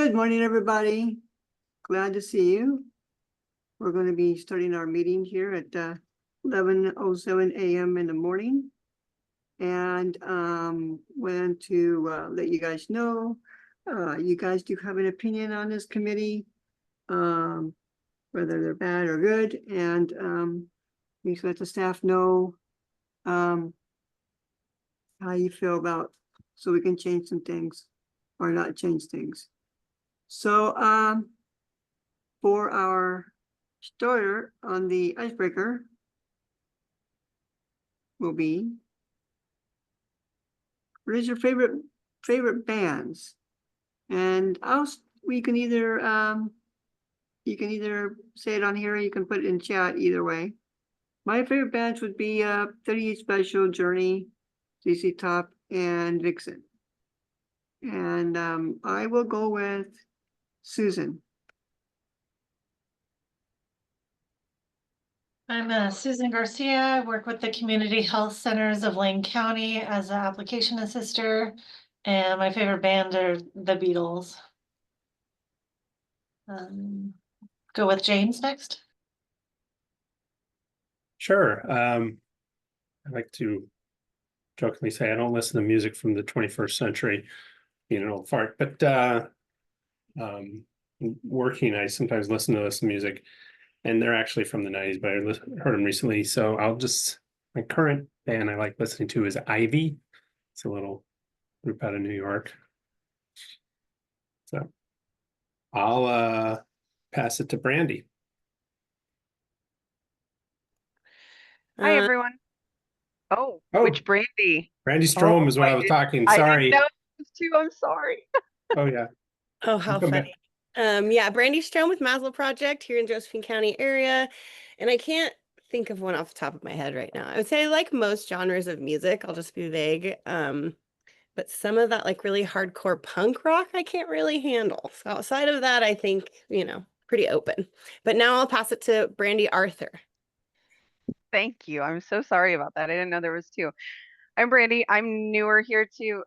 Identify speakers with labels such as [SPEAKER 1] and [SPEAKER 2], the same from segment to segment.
[SPEAKER 1] Good morning, everybody. Glad to see you. We're going to be starting our meeting here at 11:07 a.m. in the morning. And wanted to let you guys know, you guys do have an opinion on this committee, whether they're bad or good. And please let the staff know how you feel about, so we can change some things or not change things. So for our starter on the icebreaker will be, what is your favorite bands? And we can either you can either say it on here or you can put it in chat, either way. My favorite bands would be 38 Special, Journey, ZZ Top, and Vixen. And I will go with Susan.
[SPEAKER 2] I'm Susan Garcia. I work with the Community Health Centers of Lane County as an application assister, and my favorite band are the Beatles. Go with James next.
[SPEAKER 3] Sure. I like to jokingly say I don't listen to music from the 21st century, being an old fart, but working, I sometimes listen to this music, and they're actually from the 90s, but I heard them recently. So my current band I like listening to is Ivy. It's a little group out of New York. So I'll pass it to Brandy.
[SPEAKER 4] Hi, everyone. Oh, which Brandy?
[SPEAKER 3] Brandy Strom is what I was talking. Sorry.
[SPEAKER 4] I didn't know this too. I'm sorry.
[SPEAKER 3] Oh, yeah.
[SPEAKER 5] Oh, how funny. Yeah, Brandy Strom with Maslow Project here in Josephine County area. And I can't think of one off the top of my head right now. I would say I like most genres of music. I'll just be vague. But some of that like really hardcore punk rock, I can't really handle. So outside of that, I think, pretty open. But now I'll pass it to Brandy Arthur.
[SPEAKER 4] Thank you. I'm so sorry about that. I didn't know there was two. I'm Brandy. I'm newer here to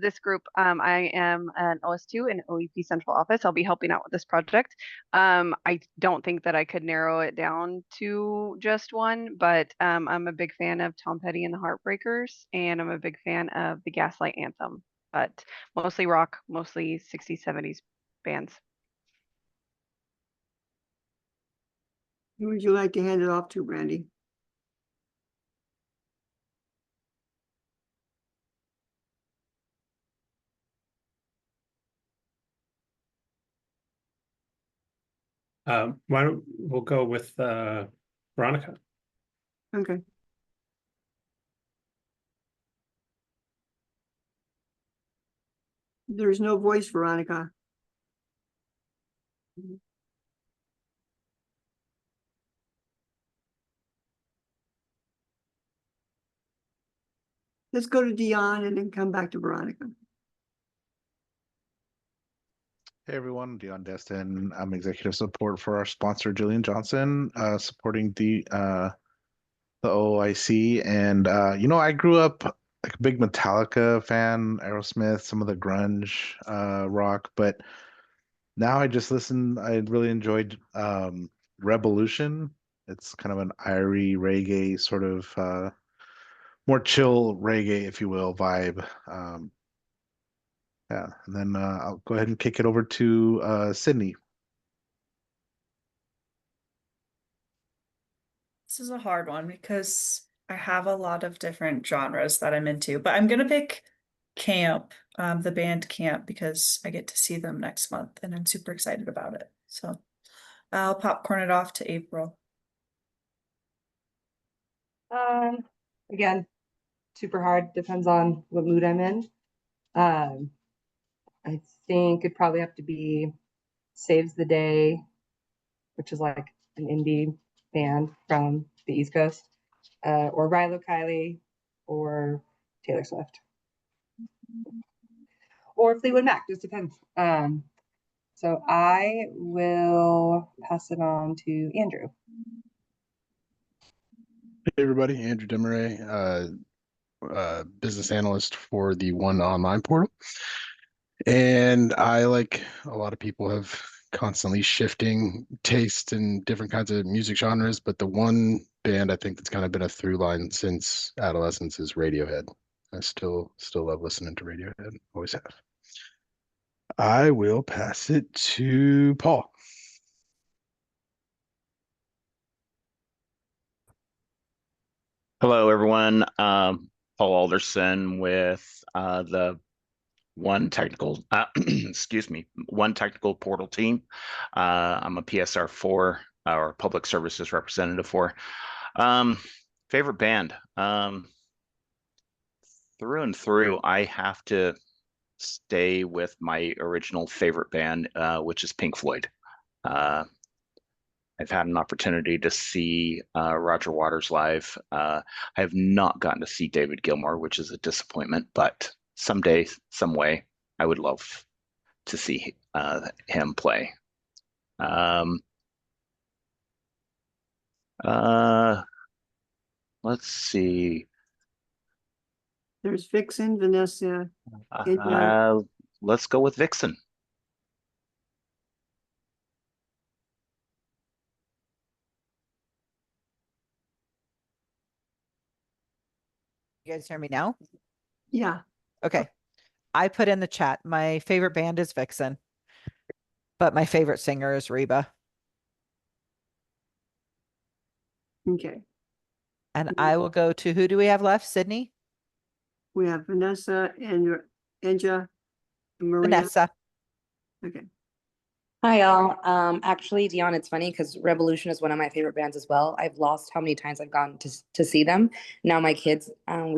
[SPEAKER 4] this group. I am an OS2 in OEP Central Office. I'll be helping out with this project. I don't think that I could narrow it down to just one, but I'm a big fan of Tom Petty and the Heartbreakers, and I'm a big fan of the Gaslight Anthem, but mostly rock, mostly 60s, 70s bands.
[SPEAKER 1] Who would you like to hand it off to, Brandy?
[SPEAKER 3] Why don't we'll go with Veronica?
[SPEAKER 1] Okay. There's no voice, Veronica. Let's go to Dion and then come back to Veronica.
[SPEAKER 6] Hey everyone, Dion Destin. I'm executive support for our sponsor, Jillian Johnson, supporting the OIC. And I grew up like a big Metallica fan, Aerosmith, some of the grunge rock, but now I really enjoyed Revolution. It's kind of an Irie reggae sort of more chill reggae, if you will, vibe. Yeah, and then I'll go ahead and kick it over to Sydney.
[SPEAKER 7] This is a hard one because I have a lot of different genres that I'm into, but I'm gonna pick Camp, the band Camp, because I get to see them next month and I'm super excited about it. So I'll popcorn it off to April.
[SPEAKER 8] Again, super hard, depends on what mood I'm in. I think it'd probably have to be Saves the Day, which is like an indie band from the East Coast, or Rilo Kiley, or Taylor Swift, or Fleetwood Mac, just depends. So I will pass it on to Andrew.
[SPEAKER 6] Hey everybody, Andrew Demaray, business analyst for the ONE online portal. And I, like a lot of people, have constantly shifting taste in different kinds of music genres, but the one band I think that's kind of been a through line since adolescence is Radiohead. I still love listening to Radiohead, always have. I will pass it to Paul.
[SPEAKER 9] Hello, everyone. Paul Alderson with the One Technical, excuse me, One Technical Portal team. I'm a PSR4, or Public Services Representative for. Favorite band? Through and through, I have to stay with my original favorite band, which is Pink Floyd. I've had an opportunity to see Roger Waters live. I have not gotten to see David Gilmour, which is a disappointment, but someday, some way, I would love to see him play. Let's see.
[SPEAKER 1] There's Vixen, Vanessa. India.
[SPEAKER 9] Let's go with Vixen.
[SPEAKER 10] You guys hear me now?
[SPEAKER 1] Yeah.
[SPEAKER 10] Okay. I put in the chat, my favorite band is Vixen, but my favorite singer is Reba.
[SPEAKER 1] Okay.
[SPEAKER 10] And I will go to, who do we have left, Sydney?
[SPEAKER 1] We have Vanessa and Anja, Maria.
[SPEAKER 10] Vanessa.
[SPEAKER 1] Okay.
[SPEAKER 11] Hi, y'all. Actually, Dion, it's funny because Revolution is one of my favorite bands as well. I've lost how many times I've gone to see them. Now my kids, so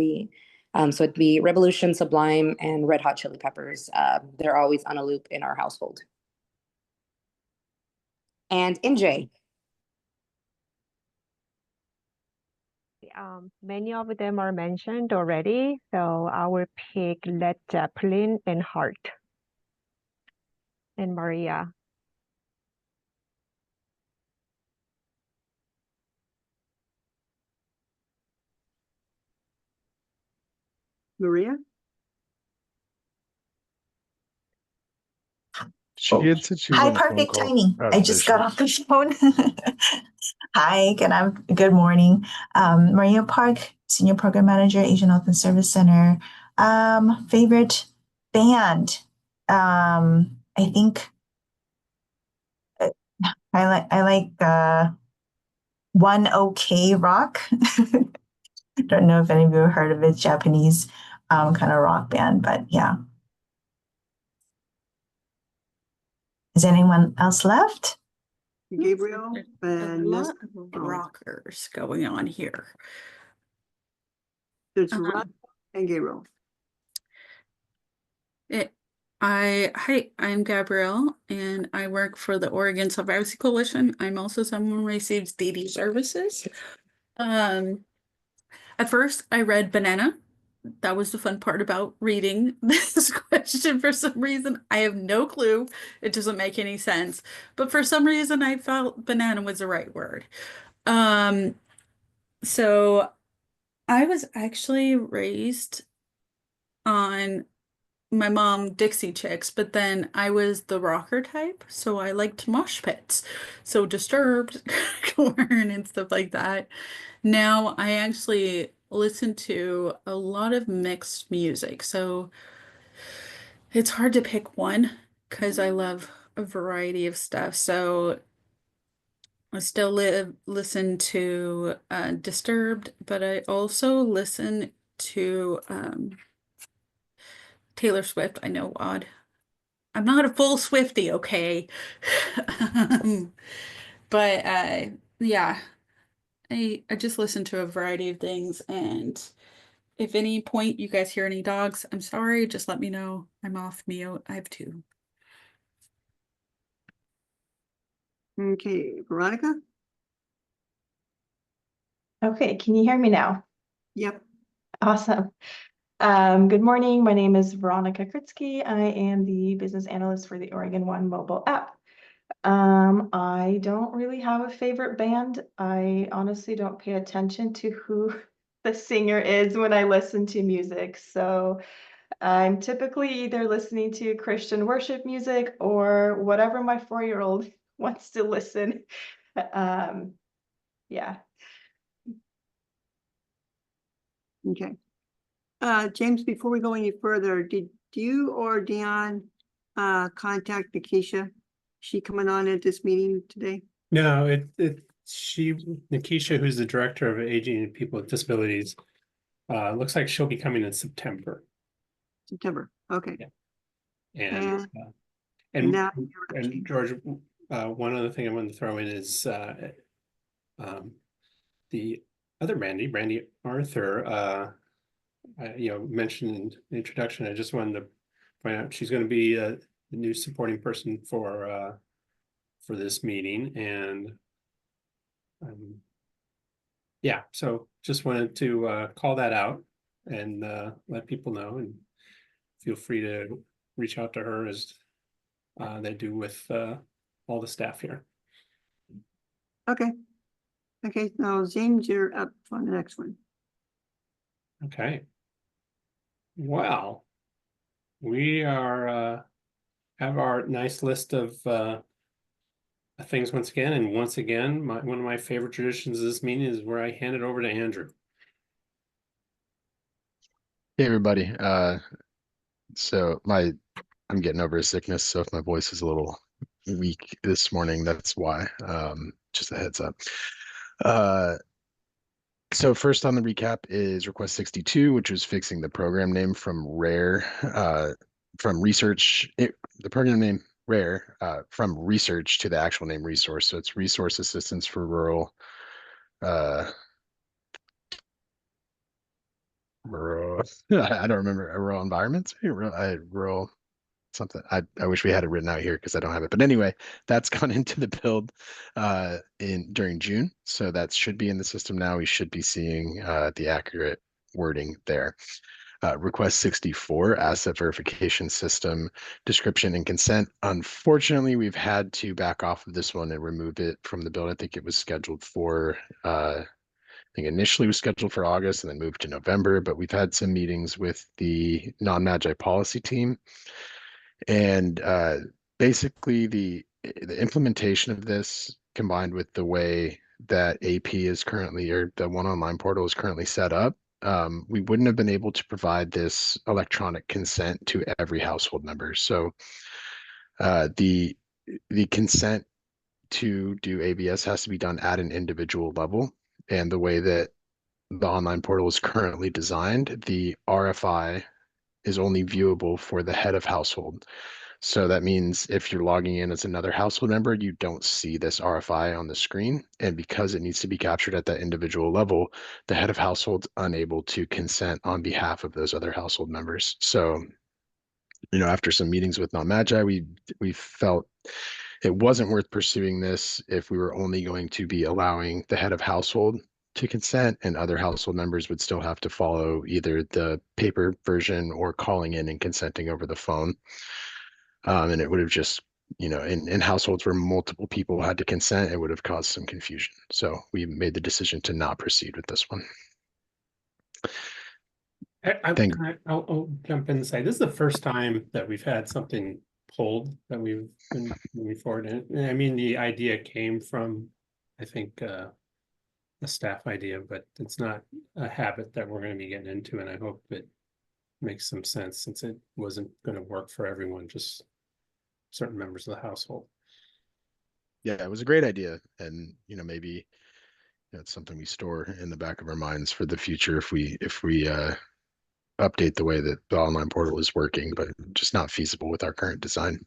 [SPEAKER 11] it'd be Revolution, Sublime, and Red Hot Chili Peppers. They're always on a loop in our household. And NJ.
[SPEAKER 12] Many of them are mentioned already, so I will pick Led Zeppelin and Heart and Maria.
[SPEAKER 1] Maria?
[SPEAKER 6] She had said she was
[SPEAKER 13] Hi,
[SPEAKER 6] on a phone
[SPEAKER 13] perfect
[SPEAKER 6] call.
[SPEAKER 13] timing.
[SPEAKER 6] Oh,
[SPEAKER 13] I
[SPEAKER 6] there
[SPEAKER 13] just
[SPEAKER 6] she
[SPEAKER 13] got
[SPEAKER 6] is.
[SPEAKER 13] off the phone. Hi, good morning. Maria Park, Senior Program Manager, Asian Health and Service Center. Favorite band? I think I like ONE OK Rock. I don't know if any of you have heard of it, Japanese kind of rock band, but yeah. Is anyone else left?
[SPEAKER 1] Gabriel,
[SPEAKER 7] A
[SPEAKER 1] Vanessa.
[SPEAKER 7] lot of rockers going on here.
[SPEAKER 1] There's Rock and Gabriel.
[SPEAKER 7] Hi, I'm Gabrielle, and I work for the Oregon Survivorship Coalition. I'm also someone who receives DD services. At first, I read Banana. That was the fun part about reading this question. For some reason, I have no clue. It doesn't make any sense. But for some reason, I felt banana was the right word. So I was actually raised on my mom Dixie Chicks, but then I was the rocker type, so I liked mosh pits. So Disturbed, Corn, and stuff like that. Now I actually listen to a lot of mixed music, so it's hard to pick one because I love a variety of stuff. So I still listen to Disturbed, but I also listen to Taylor Swift. I know, odd. I'm not a full Swiftie, okay? But yeah, I just listen to a variety of things, and if any point you guys hear any dogs, I'm sorry, just let me know. I'm off mute. I have two.
[SPEAKER 1] Okay, Veronica?
[SPEAKER 14] Okay, can you hear me now?
[SPEAKER 1] Yep.
[SPEAKER 14] Awesome. Good morning. My name is Veronica Kritsky. I am the business analyst for the Oregon One mobile app. I don't really have a favorite band. I honestly don't pay attention to who the singer is when I listen to music. So I'm typically either listening to Christian worship music or whatever my 4-year-old wants to listen. Yeah.
[SPEAKER 1] Okay. James, before we go any further, did you or Dion contact Nikisha? She coming on at this meeting today?
[SPEAKER 3] No, Nikisha, who's the director of aging and people with disabilities, looks like she'll be coming in September.
[SPEAKER 1] September, okay.
[SPEAKER 3] Yeah.
[SPEAKER 1] And now
[SPEAKER 3] and George, one other thing I wanted to throw in is the other Brandy Arthur, mentioned in the introduction. I just wanted to point out she's going to be the new supporting person for this meeting, and yeah, so just wanted to call that out and let people know, and feel free to reach out to her as they do with all the staff here.
[SPEAKER 1] Okay. Okay, now James, you're up on the next one.
[SPEAKER 3] Okay. Well, we are have our nice list of things once again, and once again, one of my favorite traditions of this meeting is where I hand it over to Andrew.
[SPEAKER 15] Hey everybody. So I'm getting over a sickness, so if my voice is a little weak this morning, that's why. Just a heads up. So first on the recap is request 62, which was fixing the program name from from research, the program name RARE, from research to the actual name resource. So it's Resource Assistance for Rural I don't remember, rural environments, rural something. I wish we had it written out here because I don't have it. But anyway, that's gone into the build during June. So that should be in the system now. We should be seeing the accurate wording there. Request 64, asset verification system description and consent. Unfortunately, we've had to back off of this one and remove it from the build. I think it was scheduled for I think initially was scheduled for August and then moved to November, but we've had some meetings with the non-Magi policy team. And basically the implementation of this combined with the way that AP is currently, or the One Online portal is currently set up, we wouldn't have been able to provide this electronic consent to every household member. So the consent to do ABS has to be done at an individual level. And the way that the online portal is currently designed, the RFI is only viewable for the head of household. So that means if you're logging in as another household member, you don't see this RFI on the screen. And because it needs to be captured at that individual level, the head of household's unable to consent on behalf of those other household members. So, after some meetings with non-Magi, we felt it wasn't worth pursuing this if we were only going to be allowing the head of household to consent, and other household members would still have to follow either the paper version or calling in and consenting over the phone. And it would have just, in households where multiple people had to consent, it would have caused some confusion. So we made the decision to not proceed with this one.
[SPEAKER 3] I'll jump in and say, this is the first time that we've had something pulled that we've been moving forward in. I mean, the idea came from, I think, a staff idea, but it's not a habit that we're going to be getting into. And I hope it makes some sense, since it wasn't going to work for everyone, just certain members of the household.
[SPEAKER 15] Yeah, it was a great idea. And, maybe it's something we store in the back of our minds for the future if we update the way that the online portal is working, but just not feasible with our current design.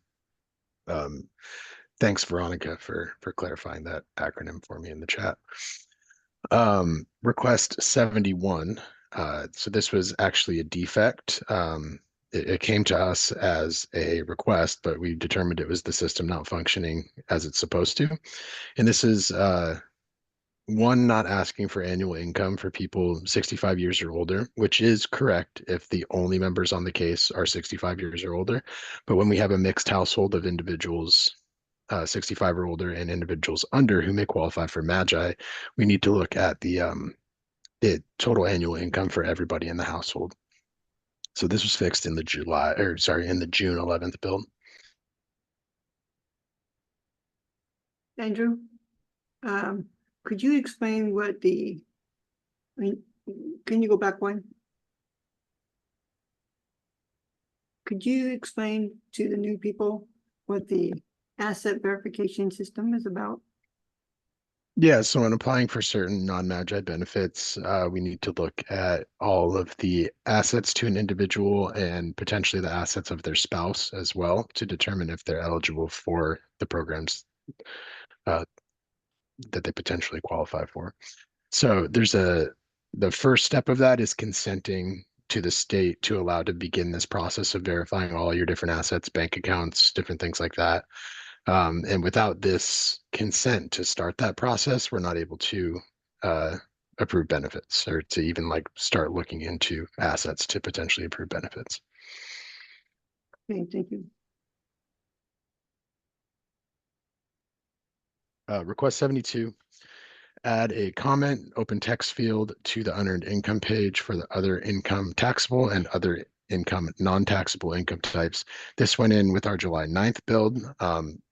[SPEAKER 15] Thanks, Veronica, for clarifying that acronym for me in the chat. Request 71. So this was actually a defect. It came to us as a request, but we determined it was the system not functioning as it's supposed to. And this is one, not asking for annual income for people 65 years or older, which is correct if the only members on the case are 65 years or older. But when we have a mixed household of individuals 65 or older and individuals under who may qualify for Magi, we need to look at the total annual income for everybody in the household. So this was fixed in the in the June 11th build.
[SPEAKER 1] Andrew, could you explain what can you go back one? Could you explain to the new people what the asset verification system is about?
[SPEAKER 15] Yeah, so when applying for certain non-Magi benefits, we need to look at all of the assets to an individual and potentially the assets of their spouse as well to determine if they're eligible for the programs that they potentially qualify for. So the first step of that is consenting to the state to allow to begin this process of verifying all your different assets, bank accounts, different things like that. And without this consent to start that process, we're not able to approve benefits or to even like start looking into assets to potentially approve benefits.
[SPEAKER 1] Okay, thank you.
[SPEAKER 15] Request 72, add a comment open text field to the unearned income page for the other income taxable and other income non-taxable income types. This went in with our July 9th build.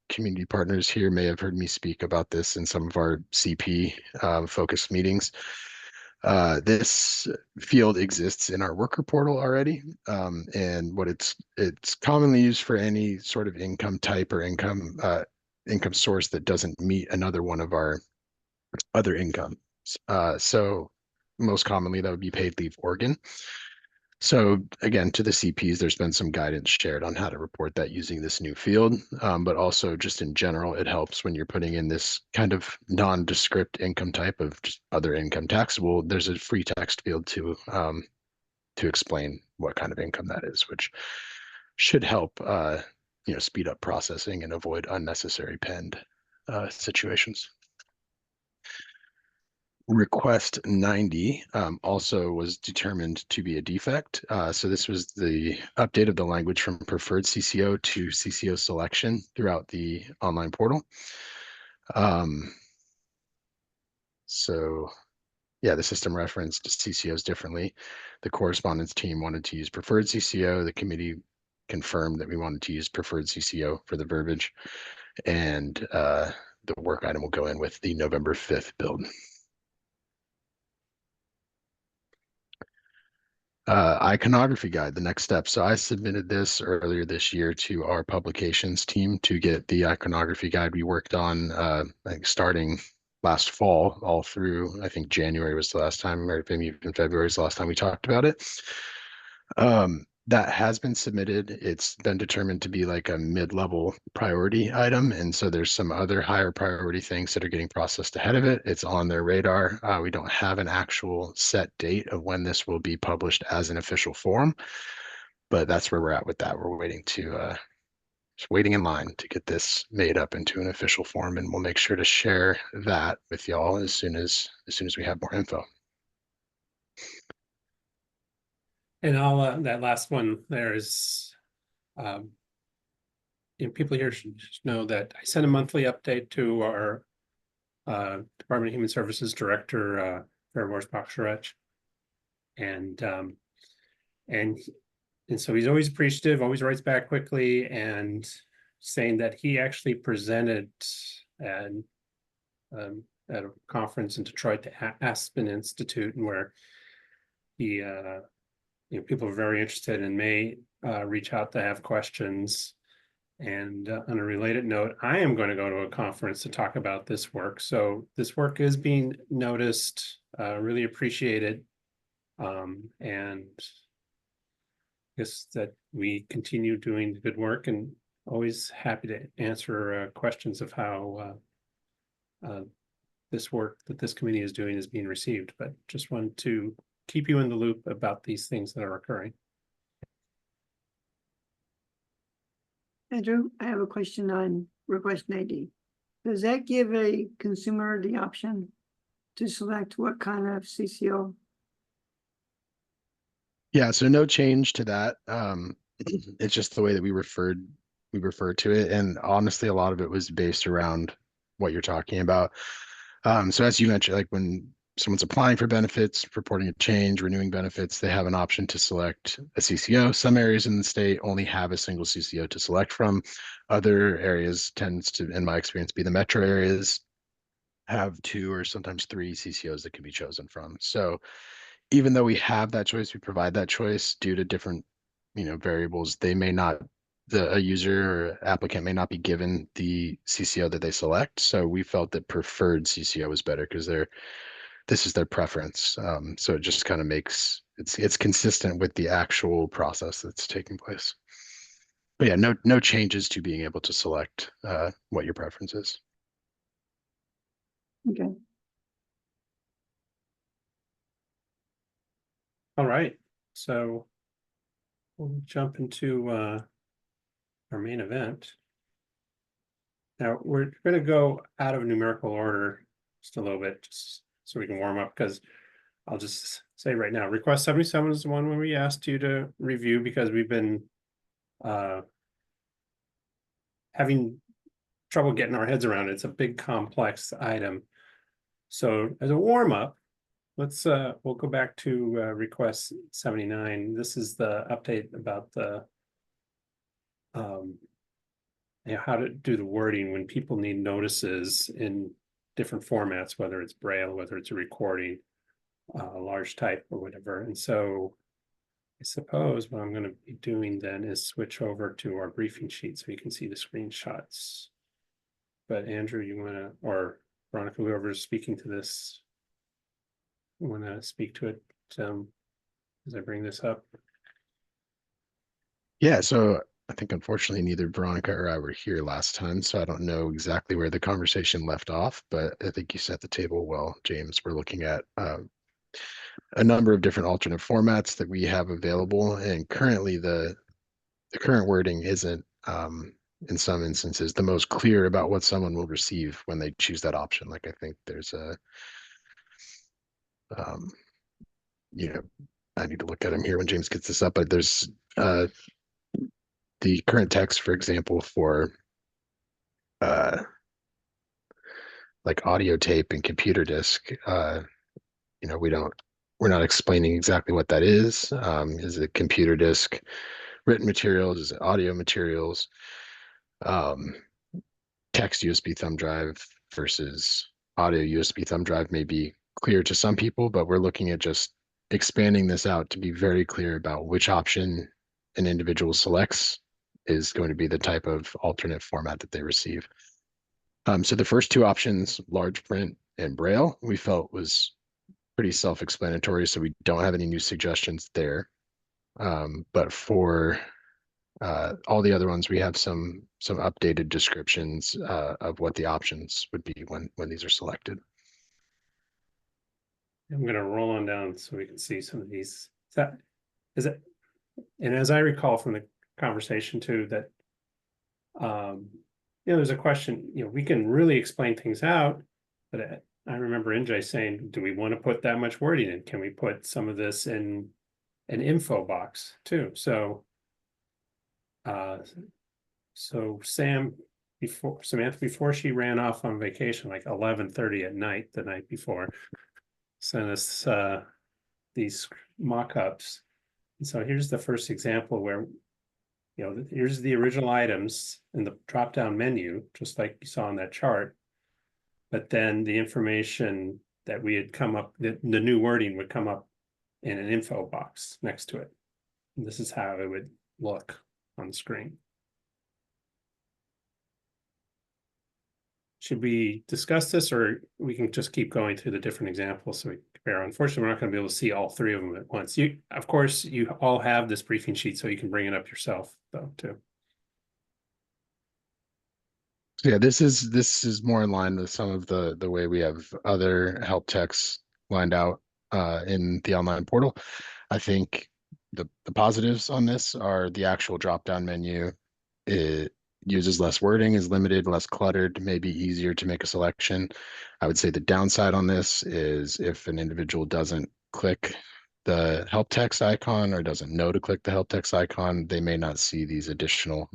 [SPEAKER 15] Community partners here may have heard me speak about this in some of our CP focused meetings. This field exists in our worker portal already, and what it's commonly used for any sort of income type or income source that doesn't meet another one of our other income. So most commonly that would be paid leave Oregon. So again, to the CPs, there's been some guidance shared on how to report that using this new field, but also just in general, it helps when you're putting in this kind of nondescript income type of just other income taxable. There's a free text field to explain what kind of income that is, which should help speed up processing and avoid unnecessary pend situations. Request 90 also was determined to be a defect. So this was the update of the language from preferred CCO to CCO selection throughout the online portal. So yeah, the system referenced CCOs differently. The correspondence team wanted to use preferred CCO. The committee confirmed that we wanted to use preferred CCO for the verbiage. And the work item will go in with the November 5th build. Iconography guide, the next step. So I submitted this earlier this year to our publications team to get the iconography guide we worked on, I think starting last fall, all through, I think January was the last time, or maybe even February was the last time we talked about it. That has been submitted. It's been determined to be like a mid-level priority item. And so there's some other higher priority things that are getting processed ahead of it. It's on their radar. We don't have an actual set date of when this will be published as an official form, but that's where we're at with that. We're waiting to just waiting in line to get this made up into an official form, and we'll make sure to share that with y'all as soon as we have more info.
[SPEAKER 3] And all that last one there is, people here should know that I sent a monthly update to our Department of Human Services Director, Fairmore Bachsharech. And so he's always appreciative, always writes back quickly, and saying that he actually presented at a conference in Detroit, the Aspen Institute, and where he people are very interested and may reach out to have questions. And on a related note, I am going to go to a conference to talk about this work. So this work is being noticed, really appreciated. And guess that we continue doing the good work, and always happy to answer questions of how this work that this committee is doing is being received. But just want to keep you in the loop about these things that are occurring.
[SPEAKER 1] Andrew, I have a question on request 90. Does that give a consumer the option to select what kind of CCO?
[SPEAKER 15] Yeah, so no change to that. It's just the way that we refer to it. And honestly, a lot of it was based around what you're talking about. So as you mentioned, like when someone's applying for benefits, reporting a change, renewing benefits, they have an option to select a CCO. Some areas in the state only have a single CCO to select from. Other areas tends to, in my experience, be the metro areas, have 2 or sometimes 3 CCOs that can be chosen from. So even though we have that choice, we provide that choice due to different, variables, they may not, a user or applicant may not be given the CCO that they select. So we felt that preferred CCO was better because this is their preference. So it just kind of makes it's consistent with the actual process that's taking place. But yeah, no changes to being able to select what your preference is.
[SPEAKER 1] Okay.
[SPEAKER 3] All right, so we'll jump into our main event. Now we're going to go out of numerical order just a little bit, just so we can warm up, because I'll just say right now, request 77 is the one where we asked you to review because we've been having trouble getting our heads around it. It's a big complex item. So as a warm up, we'll go back to request 79. This is the update about the how to do the wording when people need notices in different formats, whether it's Braille, whether it's a recording, large type or whatever. And so I suppose what I'm going to be doing then is switch over to our briefing sheet so you can see the screenshots. But Andrew, you want to, or Veronica, whoever's speaking to this, you want to speak to it as I bring this up?
[SPEAKER 15] Yeah, so I think unfortunately neither Veronica or I were here last time, so I don't know exactly where the conversation left off, but I think you set the table well, James. We're looking at a number of different alternate formats that we have available, and currently the current wording isn't in some instances the most clear about what someone will receive when they choose that option. Like I think there's a I need to look at him here when James gets this up, but there's the current text, for example, for like audio tape and computer disc, we're not explaining exactly what that is. Is it computer disc written materials? Is it audio materials? Text USB thumb drive versus audio USB thumb drive may be clear to some people, but we're looking at just expanding this out to be very clear about which option an individual selects is going to be the type of alternate format that they receive. So the first 2 options, large print and Braille, we felt was pretty self-explanatory, so we don't have any new suggestions there. But for all the other ones, we have some updated descriptions of what the options would be when these are selected.
[SPEAKER 3] I'm going to roll on down so we can see some of these. And as I recall from the conversation too, that there's a question, we can really explain things out, but I remember NJ saying, do we want to put that much wording in? Can we put some of this in an info box too? So Samantha, before she ran off on vacation, like 11:30 at night, the night before, sent us these mock-ups. And so here's the first example where, here's the original items in the drop-down menu, just like you saw in that chart. But then the information that we had come up, the new wording would come up in an info box next to it. And this is how it would look on the screen. Should we discuss this, or we can just keep going through the different examples so we compare? Unfortunately, we're not going to be able to see all 3 of them at once. Of course, you all have this briefing sheet, so you can bring it up yourself, though, too.
[SPEAKER 15] Yeah, this is more in line with some of the way we have other help texts lined out in the online portal. I think the positives on this are the actual drop-down menu. It uses less wording, is limited, less cluttered, maybe easier to make a selection. I would say the downside on this is if an individual doesn't click the help text icon or doesn't know to click the help text icon, they may not see these additional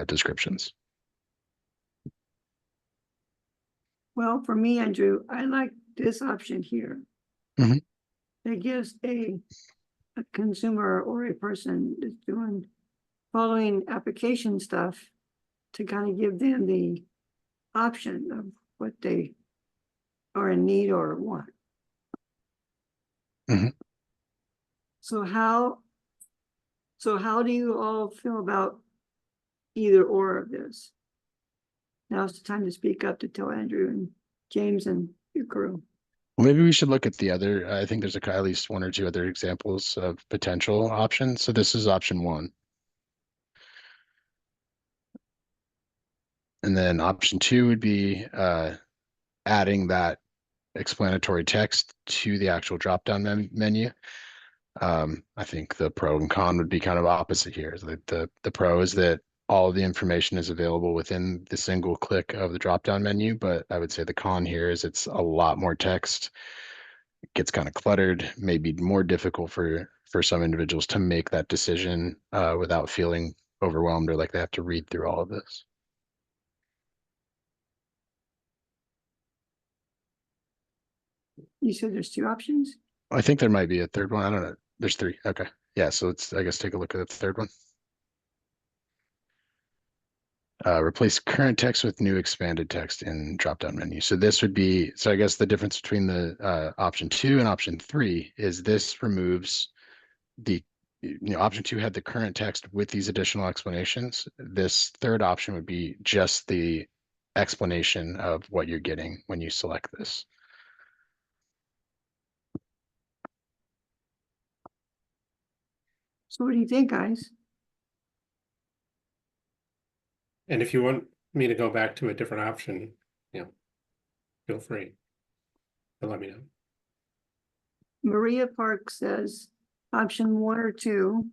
[SPEAKER 15] descriptions.
[SPEAKER 1] Well, for me, Andrew, I like this option here.
[SPEAKER 15] Mhm.
[SPEAKER 1] It gives a consumer or a person that's doing, following application stuff to kind of give them the option of what they are in need or want.
[SPEAKER 15] Mhm.
[SPEAKER 1] So how do you all feel about either or of this? Now's the time to speak up to tell Andrew and James and your crew.
[SPEAKER 15] Well, maybe we should look at the other, I think there's at least one or two other examples of potential options. So this is option one. And then option two would be adding that explanatory text to the actual drop-down menu. I think the pro and con would be kind of opposite here. The pro is that all of the information is available within the single click of the drop-down menu, but I would say the con here is it's a lot more text. It gets kind of cluttered, maybe more difficult for some individuals to make that decision without feeling overwhelmed or like they have to read through all of this.
[SPEAKER 1] You said there's two options?
[SPEAKER 15] I think there might be a third one. I don't know. There's three. Okay. Yeah. So let's, I guess, take a look at the third one. Replace current text with new expanded text in drop-down menu. So this would be, so I guess the difference between the option two and option three is this removes the, option two had the current text with these additional explanations. This third option would be just the explanation of what you're getting when you select this.
[SPEAKER 1] So what do you think, guys?
[SPEAKER 3] And if you want me to go back to a different option, feel free to let me know.
[SPEAKER 1] Maria Park says option one or two.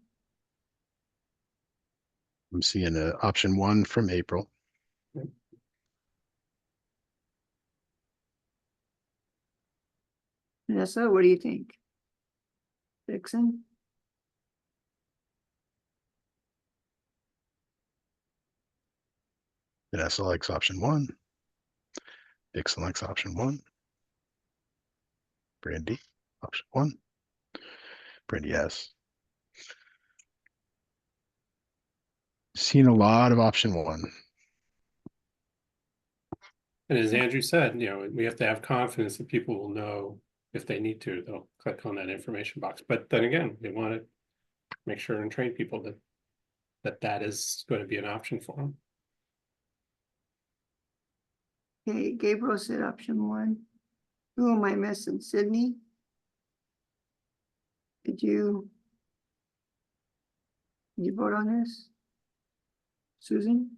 [SPEAKER 15] I'm seeing option one from April.
[SPEAKER 1] Vanessa, what do you think? Dixon?
[SPEAKER 15] Vanessa likes option one. Dixon likes option one. Brandy, option one. Brandy, yes. Seen a lot of option one.
[SPEAKER 3] And as Andrew said, we have to have confidence that people will know if they need to, they'll click on that information box. But then again, we want to make sure and train people that is going to be an option for them.
[SPEAKER 1] Okay, Gabriel said option one. Who am I missing? Sydney? Did you vote on this? Susan?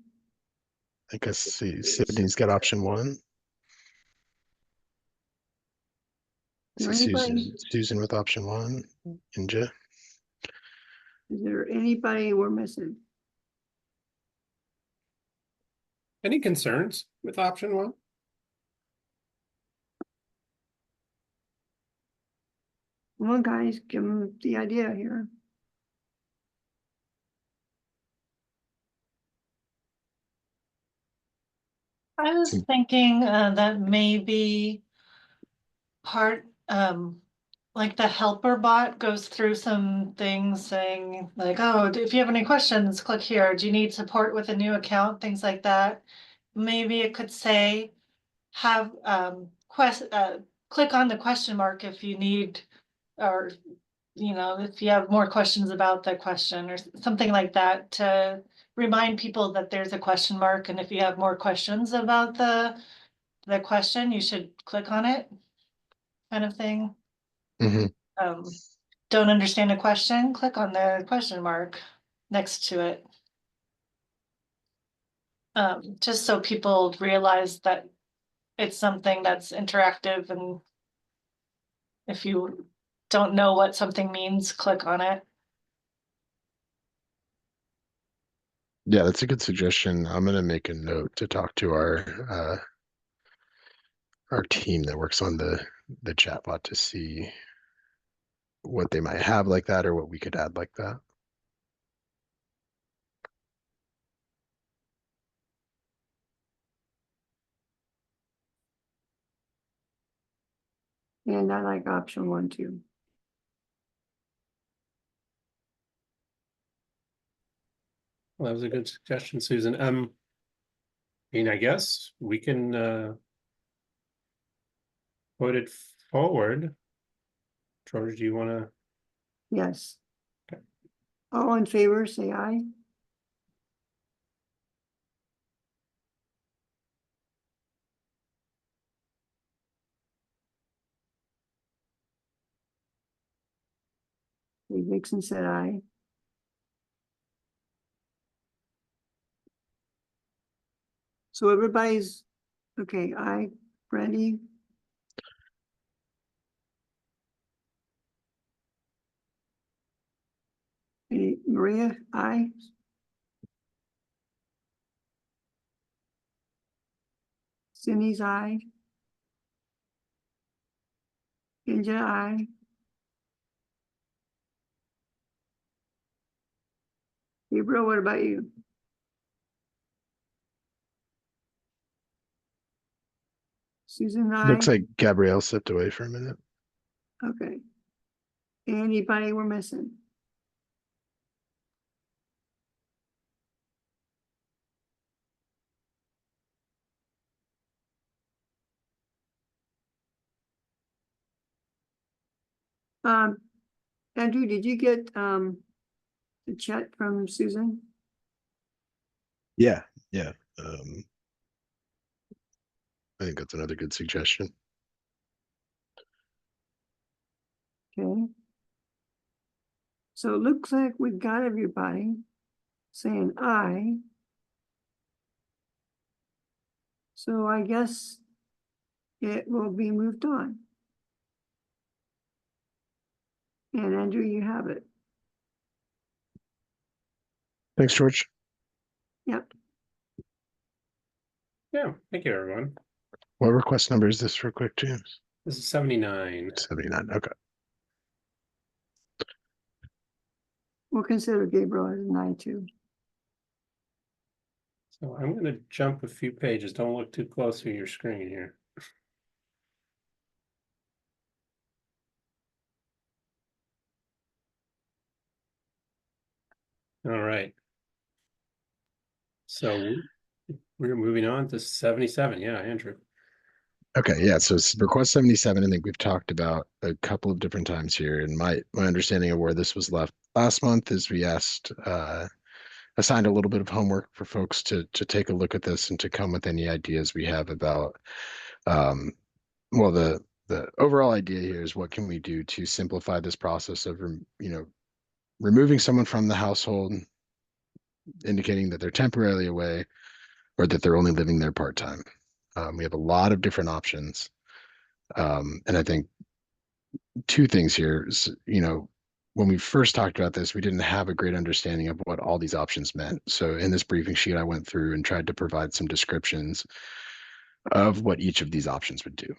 [SPEAKER 15] I think I see Sydney's got option one.
[SPEAKER 1] Is there
[SPEAKER 15] See
[SPEAKER 1] anybody,
[SPEAKER 15] Susan with option one. Inja.
[SPEAKER 1] is there anybody we're missing?
[SPEAKER 3] Any concerns with option one?
[SPEAKER 1] Come on, guys, give them the idea here.
[SPEAKER 2] I was thinking that maybe part, like the helper bot goes through some things saying like, oh, if you have any questions, click here. Do you need support with a new account? Things like that. Maybe it could say, have click on the question mark if you need, or if you have more questions about the question or something like that, to remind people that there's a question mark, and if you have more questions about the question, you should click on it, kind of thing.
[SPEAKER 15] Mm-hmm.
[SPEAKER 2] Don't understand a question, click on the question mark next to it. Just so people realize that it's something that's interactive, and if you don't know what something means, click on it.
[SPEAKER 15] Yeah, that's a good suggestion. I'm gonna make a note to talk to our team that works on the chatbot to see what they might have like that or what we could add like that.
[SPEAKER 1] And I like option 1 too.
[SPEAKER 3] Well, that was a good suggestion, Susan. I mean, I guess we can put it forward. George, do you want to?
[SPEAKER 1] Yes. All in favor, say aye. Lee Dixon said aye. So everybody's, okay, aye, Brandy, Maria, aye. Cindy's aye. Inja, aye. Gabriel, what about you? Susan, aye.
[SPEAKER 15] Looks like Gabrielle stepped away for a minute.
[SPEAKER 1] Okay. Anybody we're missing? Andrew, did you get the chat from Susan?
[SPEAKER 15] Yeah. I think that's another good suggestion.
[SPEAKER 1] Okay. So it looks like we got everybody saying aye. So I guess it will be moved on. And Andrew, you have it.
[SPEAKER 15] Thanks, George.
[SPEAKER 1] Yep.
[SPEAKER 3] Yeah, thank you, everyone.
[SPEAKER 15] What request number is this real quick, James?
[SPEAKER 3] This is 79.
[SPEAKER 15] 79. Okay.
[SPEAKER 1] We'll consider Gabriel as an aye too.
[SPEAKER 3] So I'm going to jump a few pages. Don't look too close to your screen here. All right. So we're moving on to 77. Yeah, Andrew.
[SPEAKER 15] Okay, yeah. So it's request 77. I think we've talked about a couple of different times here. And my understanding of where this was left last month is we asked assigned a little bit of homework for folks to take a look at this and to come with any ideas we have about well, the overall idea here is what can we do to simplify this process of removing someone from the household, indicating that they're temporarily away or that they're only living there part-time. We have a lot of different options. And I think two things here is, when we first talked about this, we didn't have a great understanding of what all these options meant. So in this briefing sheet, I went through and tried to provide some descriptions of what each of these options would do.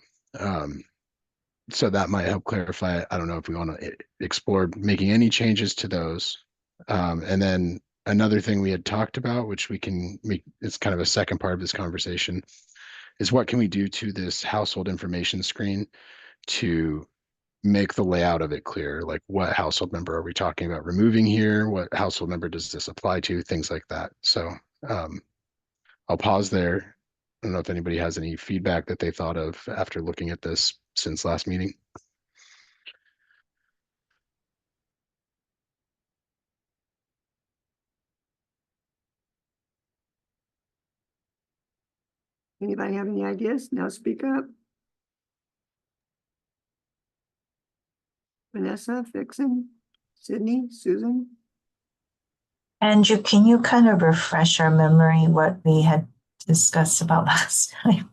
[SPEAKER 15] So that might help clarify. I don't know if we want to explore making any changes to those. And then another thing we had talked about, which we can make, it's kind of a second part of this conversation, is what can we do to this household information screen to make the layout of it clear? Like, what household member are we talking about removing here? What household member does this apply to? Things like that. So I'll pause there. I don't know if anybody has any feedback that they thought of after looking at this since last meeting.
[SPEAKER 1] Anybody have any ideas? Now speak up. Vanessa, Vixen, Sydney, Susan.
[SPEAKER 13] Andrew, can you kind of refresh our memory what we had discussed about last time?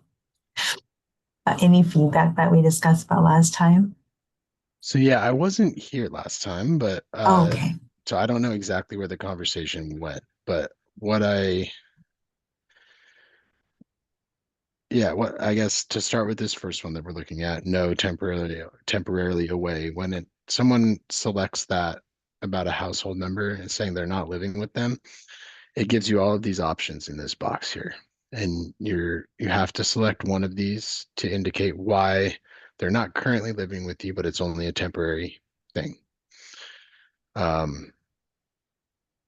[SPEAKER 13] Any feedback that we discussed about last time?
[SPEAKER 15] So yeah, I wasn't here last time, but
[SPEAKER 13] Okay.
[SPEAKER 15] so I don't know exactly where the conversation went, but what I guess to start with this first one that we're looking at, no temporarily away. When someone selects that about a household member and saying they're not living with them, it gives you all of these options in this box here. And you have to select one of these to indicate why they're not currently living with you, but it's only a temporary thing. You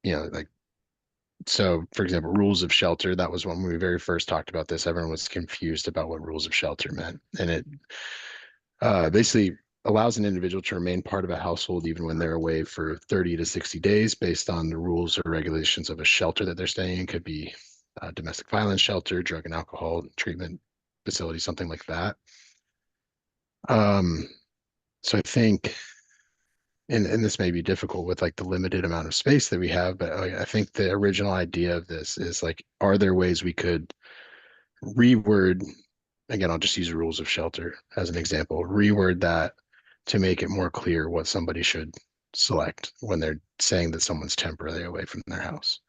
[SPEAKER 15] know, like, so for example, rules of shelter, that was when we very first talked about this. Everyone was confused about what rules of shelter meant. And it basically allows an individual to remain part of a household even when they're away for 30 to 60 days based on the rules or regulations of a shelter that they're staying in. It could be a domestic violence shelter, drug and alcohol treatment facility, something like that. So I think, and this may be difficult with like the limited amount of space that we have, but I think the original idea of this is like, are there ways we could reword, again, I'll just use rules of shelter as an example, reword that to make it more clear what somebody should select when they're saying that someone's temporarily away from their house.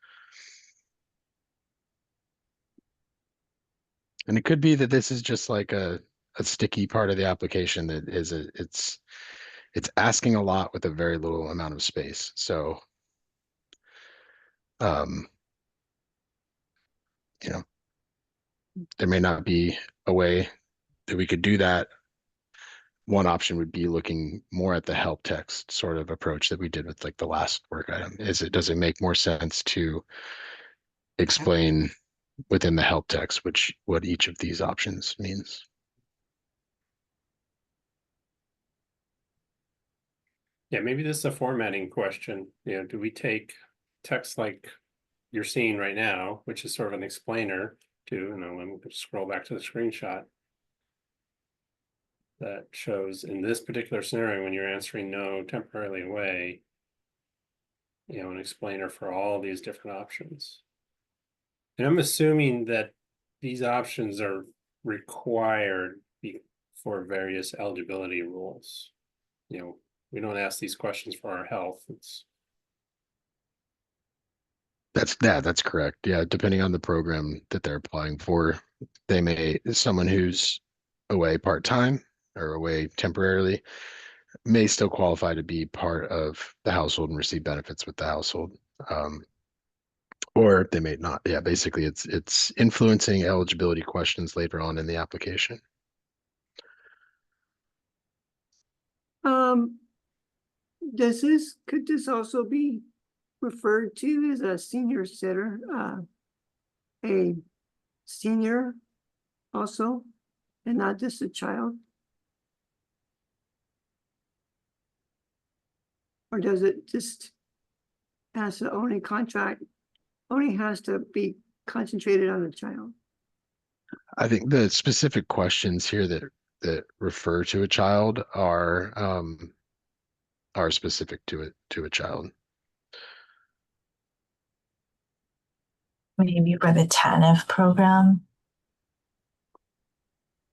[SPEAKER 15] And it could be that this is just like a sticky part of the application that is it's asking a lot with a very little amount of space. So you know, there may not be a way that we could do that. One option would be looking more at the help text sort of approach that we did with like the last work item. Does it make more sense to explain within the help text what each of these options means?
[SPEAKER 3] Yeah, maybe this is a formatting question. You know, do we take text like you're seeing right now, which is sort of an explainer to, you know, let me scroll back to the screenshot that shows in this particular scenario, when you're answering no, temporarily away, you know, an explainer for all these different options. And I'm assuming that these options are required for various eligibility rules. You know, we don't ask these questions for our health.
[SPEAKER 15] That's correct. Yeah, depending on the program that they're applying for, they may, someone who's away part-time or away temporarily may still qualify to be part of the household and receive benefits with the household. Or they may not. Yeah, basically it's influencing eligibility questions later on in the application.
[SPEAKER 1] Could this also be referred to as a senior sitter, a senior also, and not just a child? Or does it just has to only has to be concentrated on the child?
[SPEAKER 15] I think the specific questions here that refer to a child are specific to a child.
[SPEAKER 13] Maybe for the TANF program.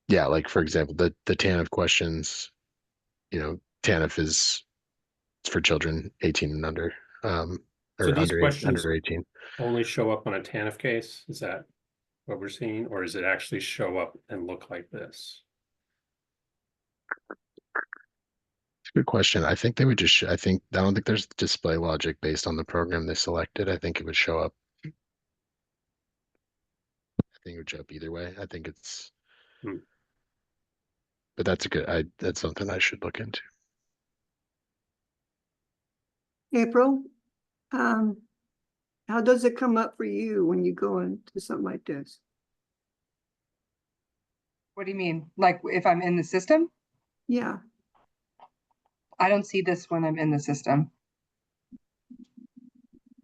[SPEAKER 15] Yeah, like for example, the TANF questions, you know, TANF is for children 18 and under,
[SPEAKER 3] So
[SPEAKER 15] or
[SPEAKER 3] these questions
[SPEAKER 15] under 18.
[SPEAKER 3] only show up on a TANF case? Is that what we're seeing? Or does it actually show up and look like this?
[SPEAKER 15] Good question. I think they would just, I don't think there's display logic based on the program they selected. I think it would show up. I think it would show up either way. I think it's, but that's something I should look into.
[SPEAKER 1] April, how does it come up for you when you go into something like this?
[SPEAKER 8] What do you mean? Like if I'm in the system?
[SPEAKER 1] Yeah.
[SPEAKER 8] I don't see this when I'm in the system.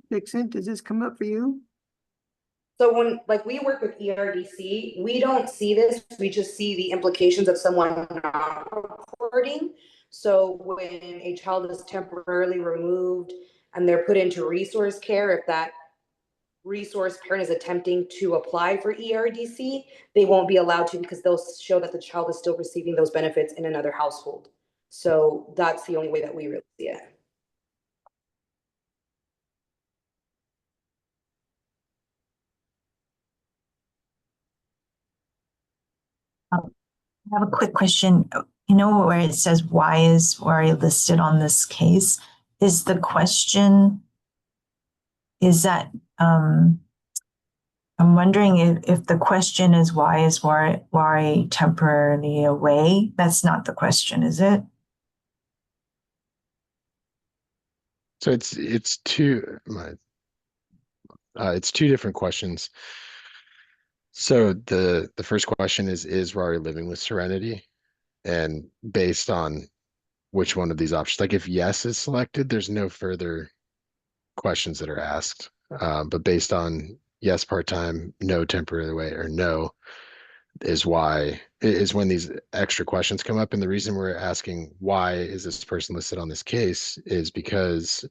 [SPEAKER 1] Vixen, does this come up for you?
[SPEAKER 11] So when like we work with ERDC, we don't see this, we just see the implications of someone not reporting. So when a child is temporarily removed and they're put into resource care, if that resource parent is attempting to apply for ERDC, they won't be allowed to because they'll show that the child is still receiving those benefits in another household. So that's the only way that we really see it.
[SPEAKER 13] I have a quick question. You know where it says why is Wari listed on this case? Is the question, is that I'm wondering if the question is why is Wari temporarily away? That's not the question, is it?
[SPEAKER 15] So it's two different questions. So the first question is Rari living with Serenity? And based on which one of these options, like if yes is selected, there's no further questions that are asked. But based on yes part-time, no temporarily away, or no is when these extra questions come up. And the reason we're asking why is this person listed on this case is because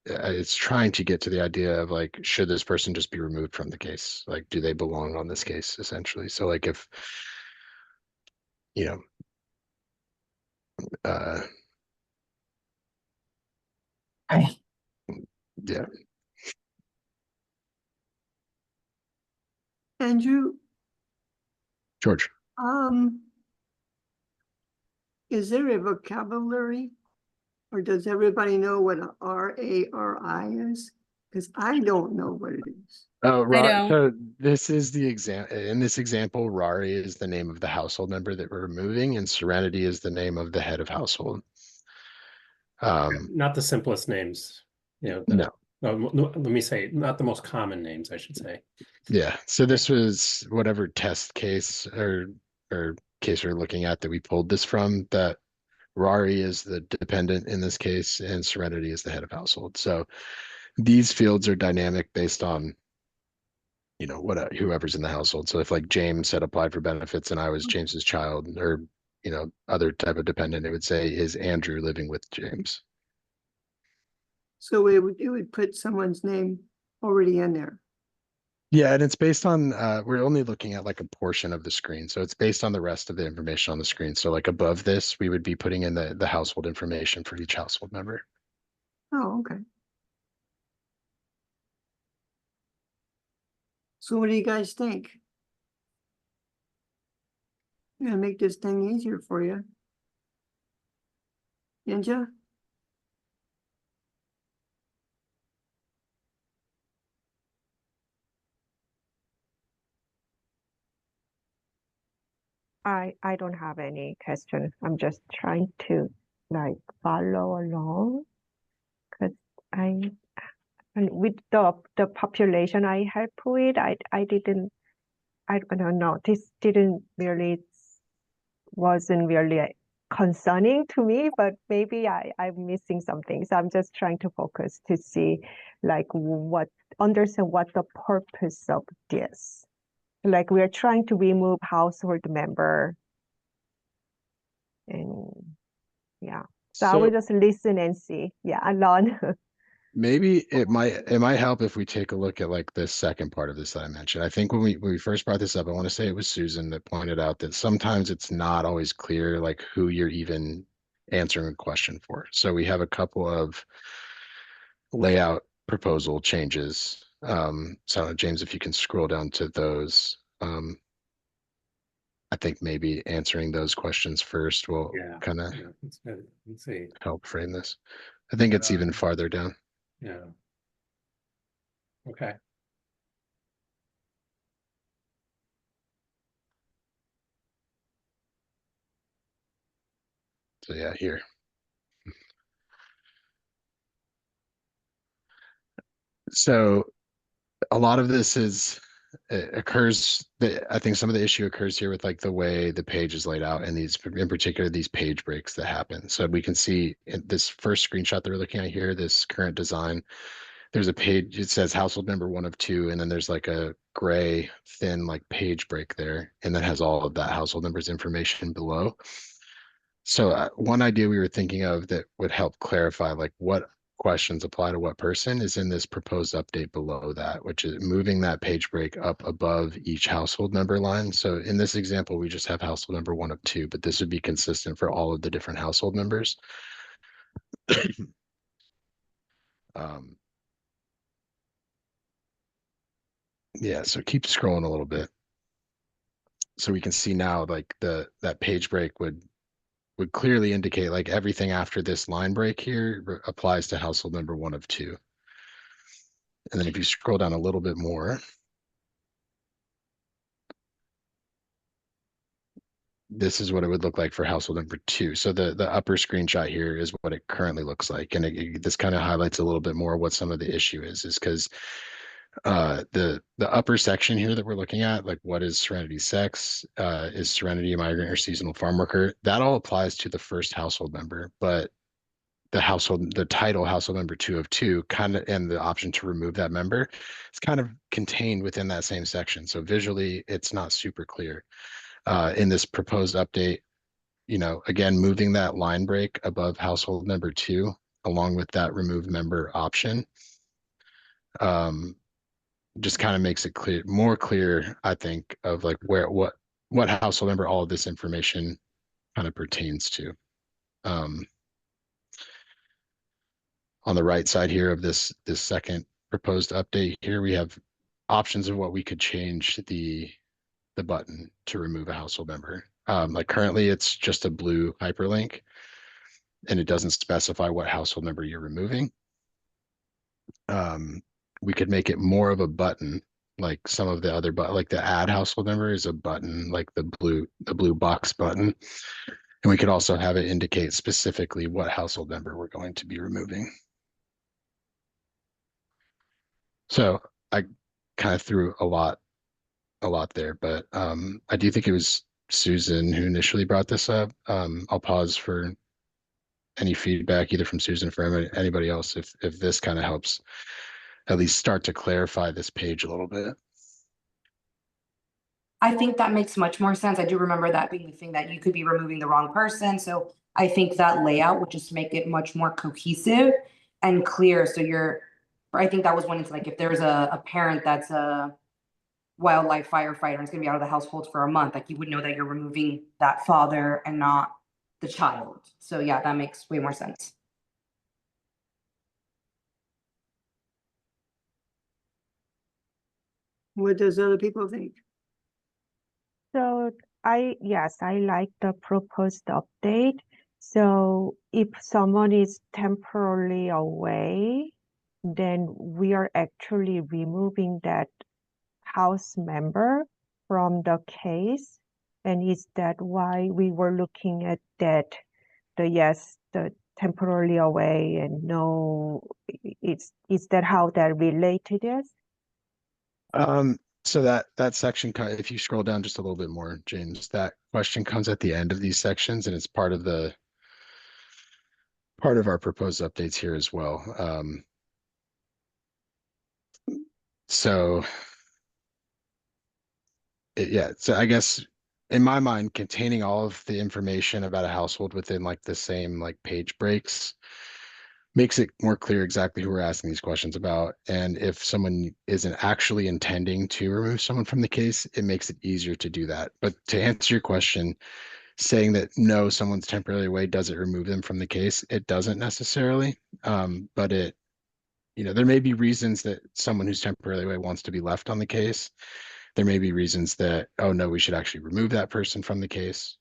[SPEAKER 15] it's trying to get to the idea of like, should this person just be removed from the case? Like, do they belong on this case essentially? So like if, you know,
[SPEAKER 13] Okay.
[SPEAKER 15] yeah.
[SPEAKER 1] Andrew,
[SPEAKER 15] George.
[SPEAKER 1] Is there a vocabulary, or does everybody know what a RARI is? Because I don't know what it is.
[SPEAKER 15] Oh, so this is the example. In this example, Rari is the name of the household member that we're removing, and Serenity is the name of the head of household.
[SPEAKER 3] Not the simplest names, you know. Let me say, not the most common names, I should say.
[SPEAKER 15] Yeah. So this was whatever test case or case we're looking at that we pulled this from. That Rari is the dependent in this case, and Serenity is the head of household. So these fields are dynamic based on, you know, whoever's in the household. So if like James had applied for benefits and I was James's child, or, you know, other type of dependent, it would say, is Andrew living with James?
[SPEAKER 1] So it would put someone's name already in there.
[SPEAKER 15] Yeah, and it's based on we're only looking at like a portion of the screen. So it's based on the rest of the information on the screen. So like above this, we would be putting in the household information for each household member.
[SPEAKER 1] Oh, okay. So what do you guys think? I'm gonna make this thing easier for you. Ninja?
[SPEAKER 12] I don't have any question. I'm just trying to like follow along because and with the population I help with, I don't know, this wasn't really concerning to me, but maybe I'm missing something. So I'm just trying to focus to see like understand what the purpose of this. Like we are trying to remove household member. And yeah. So I will just listen and see. Yeah, alone.
[SPEAKER 15] Maybe it might help if we take a look at like this second part of this that I mentioned. I think when we first brought this up, I want to say it was Susan that pointed out that sometimes it's not always clear like who you're even answering a question for. So we have a couple of layout proposal changes. So James, if you can scroll down to those, I think maybe answering those questions first will kind of
[SPEAKER 3] let's see.
[SPEAKER 15] help frame this. I think it's even farther down.
[SPEAKER 3] Yeah. Okay.
[SPEAKER 15] So yeah, here. So a lot of this occurs I think some of the issue occurs here with like the way the page is laid out and these in particular these page breaks that happen. So we can see in this first screenshot that we're looking at here, this current design, there's a page, it says household member 1 of 2, and then there's like a gray thin like page break there, and that has all of that household members information below. So one idea we were thinking of that would help clarify like what questions apply to what person is in this proposed update below that, which is moving that page break up above each household member line. So in this example, we just have household member 1 of 2, but this would be consistent for all of the different household members. Yeah, so keep scrolling a little bit. So we can see now like that page break would clearly indicate like everything after this line break here applies to household member 1 of 2. And then if you scroll down a little bit more, this is what it would look like for household number 2. So the upper screenshot here is what it currently looks like. And this kind of highlights a little bit more what some of the issue is because the upper section here that we're looking at, like what is Serenity sex, is Serenity a migrant or seasonal farm worker, that all applies to the first household member, but the title household member 2 of 2 kind of, and the option to remove that member is kind of contained within that same section. So visually it's not super clear. In this proposed update, again, moving that line break above household member 2 along with that remove member option, just kind of makes it more clear, I think, of like what household member all of this information kind of pertains to. On the right side here of this second proposed update here, we have options of what we could change the button to remove a household member. Like currently it's just a blue hyperlink and it doesn't specify what household member you're removing. We could make it more of a button, like some of the other, but like the add household member is a button, like the blue box button. And we could also have it indicate specifically what household member we're going to be removing. So I kind of threw a lot there, but I do think it was Susan who initially brought this up. I'll pause for any feedback either from Susan or from anybody else if this kind of helps at least start to clarify this page a little bit.
[SPEAKER 11] I think that makes much more sense. I do remember that being the thing that you could be removing the wrong person. So I think that layout would just make it much more cohesive and clear. So I think that was when it's like, if there's a parent that's a wildlife firefighter and is gonna be out of the household for a month, like you would know that you're removing that father and not the child. So yeah, that makes way more sense.
[SPEAKER 1] What does other people think?
[SPEAKER 12] So yes, I like the proposed update. So if someone is temporarily away, then we are actually removing that house member from the case. And is that why we were looking at that? The temporarily away and no, is that how that related is?
[SPEAKER 15] So that section, if you scroll down just a little bit more, James, that question comes at the end of these sections, and it's part of our proposed updates here as well. So I guess in my mind, containing all of the information about a household within like the same like page breaks makes it more clear exactly who we're asking these questions about. And if someone isn't actually intending to remove someone from the case, it makes it easier to do that. But to answer your question, saying that no, someone's temporarily away doesn't remove them from the case, it doesn't necessarily. But there may be reasons that someone who's temporarily away wants to be left on the case. There may be reasons that, oh no, we should actually remove that person from the case.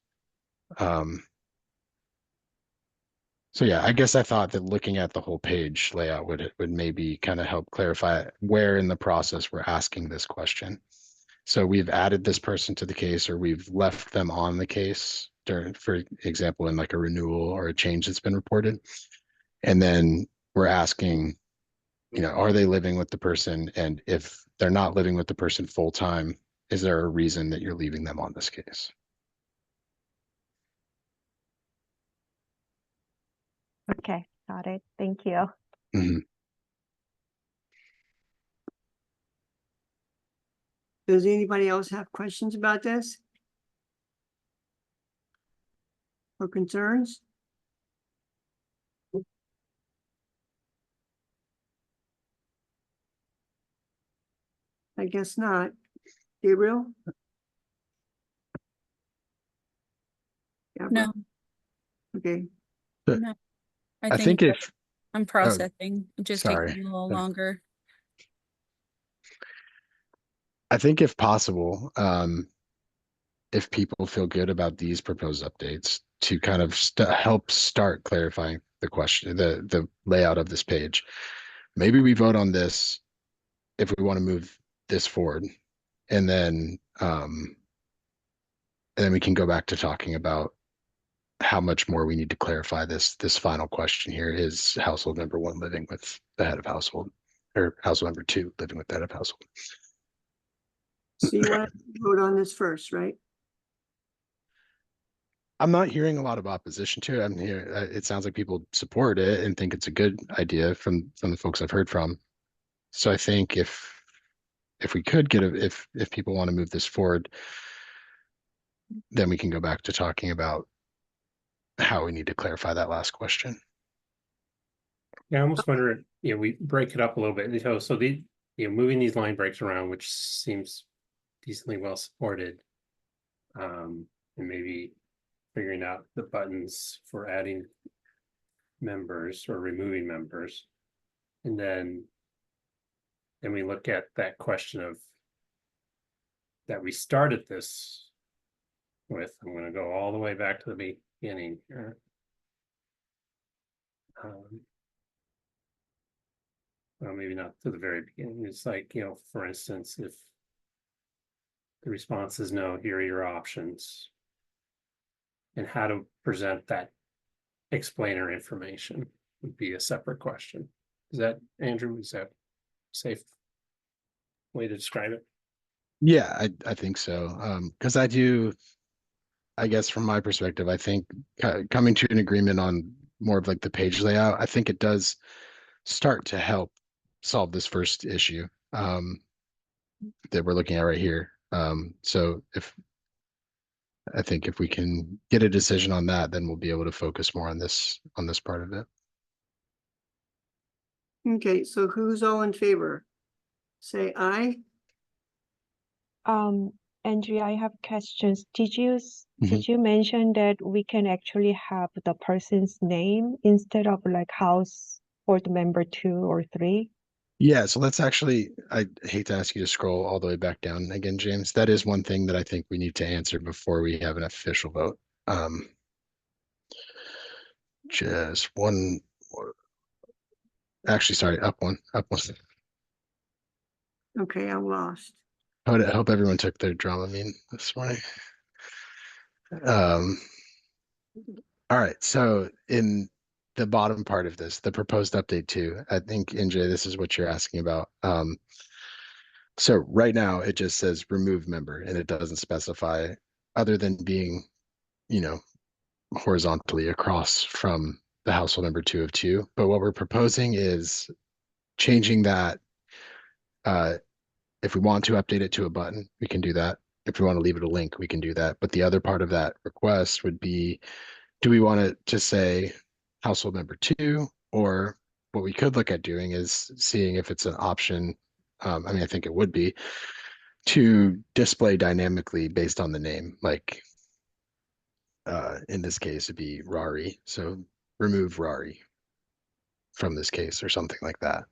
[SPEAKER 15] So yeah, I guess I thought that looking at the whole page layout would maybe kind of help clarify where in the process we're asking this question. So we've added this person to the case, or we've left them on the case for example, in like a renewal or a change that's been reported. And then we're asking, are they living with the person? And if they're not living with the person full time, is there a reason that you're leaving them on this case?
[SPEAKER 12] Okay, got it. Thank you.
[SPEAKER 15] Mm-hmm.
[SPEAKER 1] Does anybody else have questions about this? Or concerns? I guess not. Gabriel? Gabriel?
[SPEAKER 16] No,
[SPEAKER 1] Okay.
[SPEAKER 16] no.
[SPEAKER 15] I think if
[SPEAKER 16] I'm processing, it just takes
[SPEAKER 15] sorry.
[SPEAKER 16] a little longer.
[SPEAKER 15] I think if possible, if people feel good about these proposed updates, to kind of help start clarifying the question, the layout of this page, maybe we vote on this if we want to move this forward, and then and then we can go back to talking about how much more we need to clarify this final question here. Is household member 1 living with the head of household, or household member 2 living with the head of household?
[SPEAKER 1] So you want to vote on this first, right?
[SPEAKER 15] I'm not hearing a lot of opposition to it. I'm here. It sounds like people support it and think it's a good idea from the folks I've heard from. So I think if we could get if people want to move this forward, then we can go back to talking about how we need to clarify that last question.
[SPEAKER 3] Yeah, I almost wonder, we break it up a little bit. So moving these line breaks around, which seems decently well supported. And maybe figuring out the buttons for adding members or removing members. And then we look at that question of that we started this with. I'm going to go all the way back to the beginning here. Well, maybe not to the very beginning. It's like, for instance, if the response is no, here are your options, and how to present that explainer information would be a separate question. Is that, Andrew, is that a safe way to describe it?
[SPEAKER 15] Yeah, I think so. Because I guess from my perspective, I think coming to an agreement on more of like the page layout, I think it does start to help solve this first issue that we're looking at right here. So I think if we can get a decision on that, then we'll be able to focus more on this part of it.
[SPEAKER 1] Okay, so who's all in favor? Say aye.
[SPEAKER 12] Andrea, I have questions. Did you mention that we can actually have the person's name instead of like household member 2 or 3?
[SPEAKER 15] Yeah, so let's actually, I hate to ask you to scroll all the way back down again, James. That is one thing that I think we need to answer before we have an official vote. Just one, actually, sorry, up one.
[SPEAKER 1] Okay, I'm lost.
[SPEAKER 15] I hope everyone took their Dramamine this morning. All right, so in the bottom part of this, the proposed update 2, I think, NJ, this is what you're asking about. So right now it just says remove member, and it doesn't specify other than being, horizontally across from the household member 2 of 2. But what we're proposing is changing that. If we want to update it to a button, we can do that. If we want to leave it a link, we can do that. But the other part of that request would be, do we want it to say household member 2, or what we could look at doing is seeing if it's an option. I think it would be to display dynamically based on the name. Like in this case, it'd be Rari. So remove Rari from this case or something like that.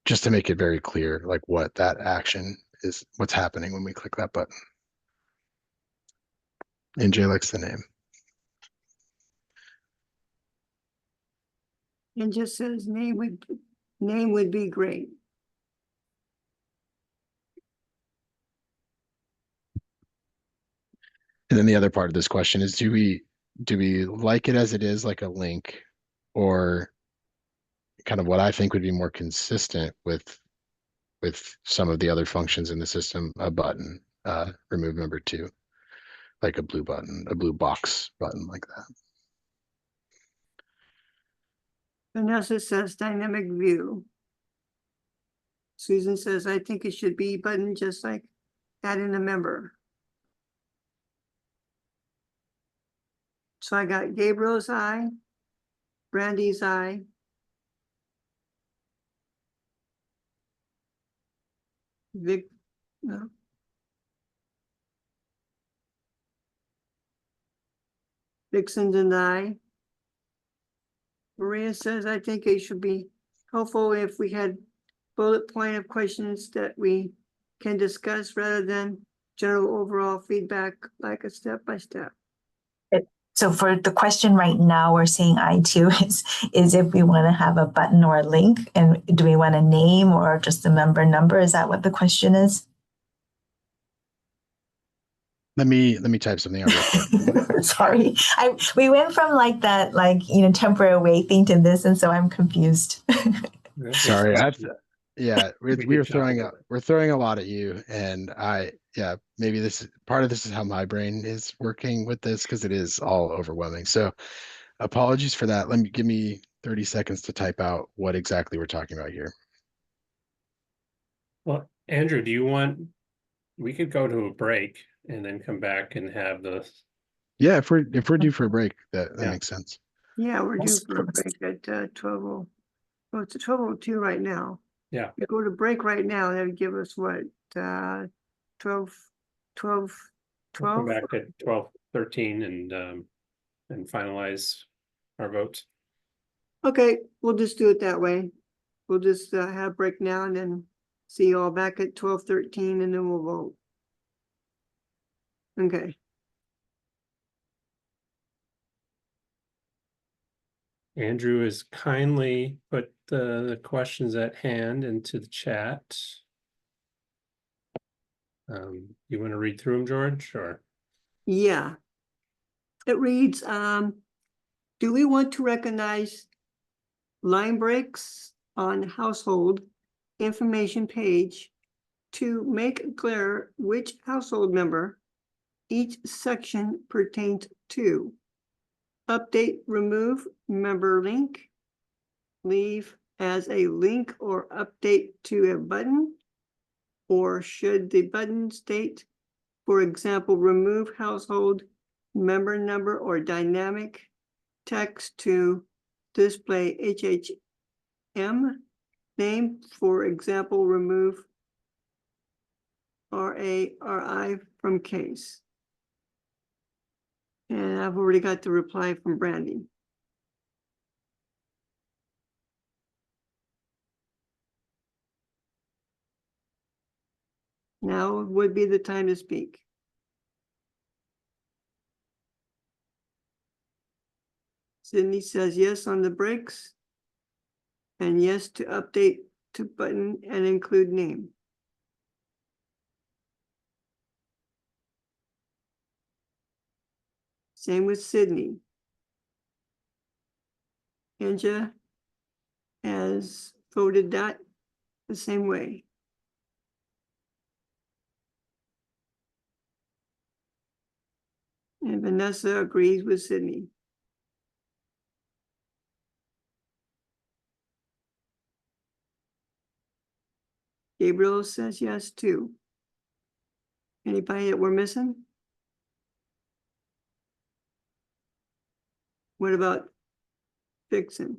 [SPEAKER 15] Just to make it very clear, like what that action is, what's happening when we click that button. NJ likes the name.
[SPEAKER 1] And just says name would be great.
[SPEAKER 15] And then the other part of this question is, do we like it as it is, like a link, or kind of what I think would be more consistent with some of the other functions in the system, a button, remove member 2, like a blue button, a blue box button like that.
[SPEAKER 1] Vanessa says dynamic view. Susan says, I think it should be button just like adding a member. So I got Gabriel's eye, Brandy's eye, Vic, no. Vixen's and I. Maria says, I think it should be helpful if we had bullet point of questions that we can discuss rather than general overall feedback, like a step-by-step.
[SPEAKER 13] So for the question right now, we're saying I too is if we want to have a button or a link, and do we want a name or just a member number? Is that what the question is?
[SPEAKER 15] Let me type something out real quick.
[SPEAKER 13] Sorry, we went from like that, like, you know, temporary waiting to this, and so I'm confused.
[SPEAKER 15] Sorry, yeah,
[SPEAKER 3] We
[SPEAKER 15] we
[SPEAKER 3] did
[SPEAKER 15] were
[SPEAKER 3] talk
[SPEAKER 15] throwing
[SPEAKER 3] about
[SPEAKER 15] we're throwing a lot at you, and maybe part of this is how my brain is working with this because it is all overwhelming. So apologies for that. Give me 30 seconds to type out what exactly we're talking about here.
[SPEAKER 3] Well, Andrew, we could go to a break and then come back and have the.
[SPEAKER 15] Yeah, if we're due for a break, that
[SPEAKER 3] Yeah.
[SPEAKER 15] makes sense.
[SPEAKER 1] Yeah, we're due for a break at 12. Well, it's 12:02 right now.
[SPEAKER 3] Yeah.
[SPEAKER 1] We go to break right now, that would give us what, 12, 12,
[SPEAKER 3] We'll come
[SPEAKER 1] 12?
[SPEAKER 3] back at 12:13 and finalize our votes.
[SPEAKER 1] Okay, we'll just do it that way. We'll just have a break now and then see you all back at 12:13 and then we'll vote. Okay.
[SPEAKER 3] Andrew has kindly put the questions at hand into the chat. You want to read through them, George, or?
[SPEAKER 1] Yeah. It reads, do we want to recognize line breaks on household information page to make clear which household member each section pertains to? Update, remove member link, leave as a link or update to a button? Or should the button state, for example, remove household member number or dynamic text to display HHM name, for example, remove RARI from case? And I've already got the reply from Brandy. Now would be the time to speak. Sydney says yes on the breaks and yes to update to button and include name. Same with Sydney. Anja has voted that the same way. And Vanessa agrees with Sydney. Gabriel says yes too. Anybody that we're missing? What about Vixen?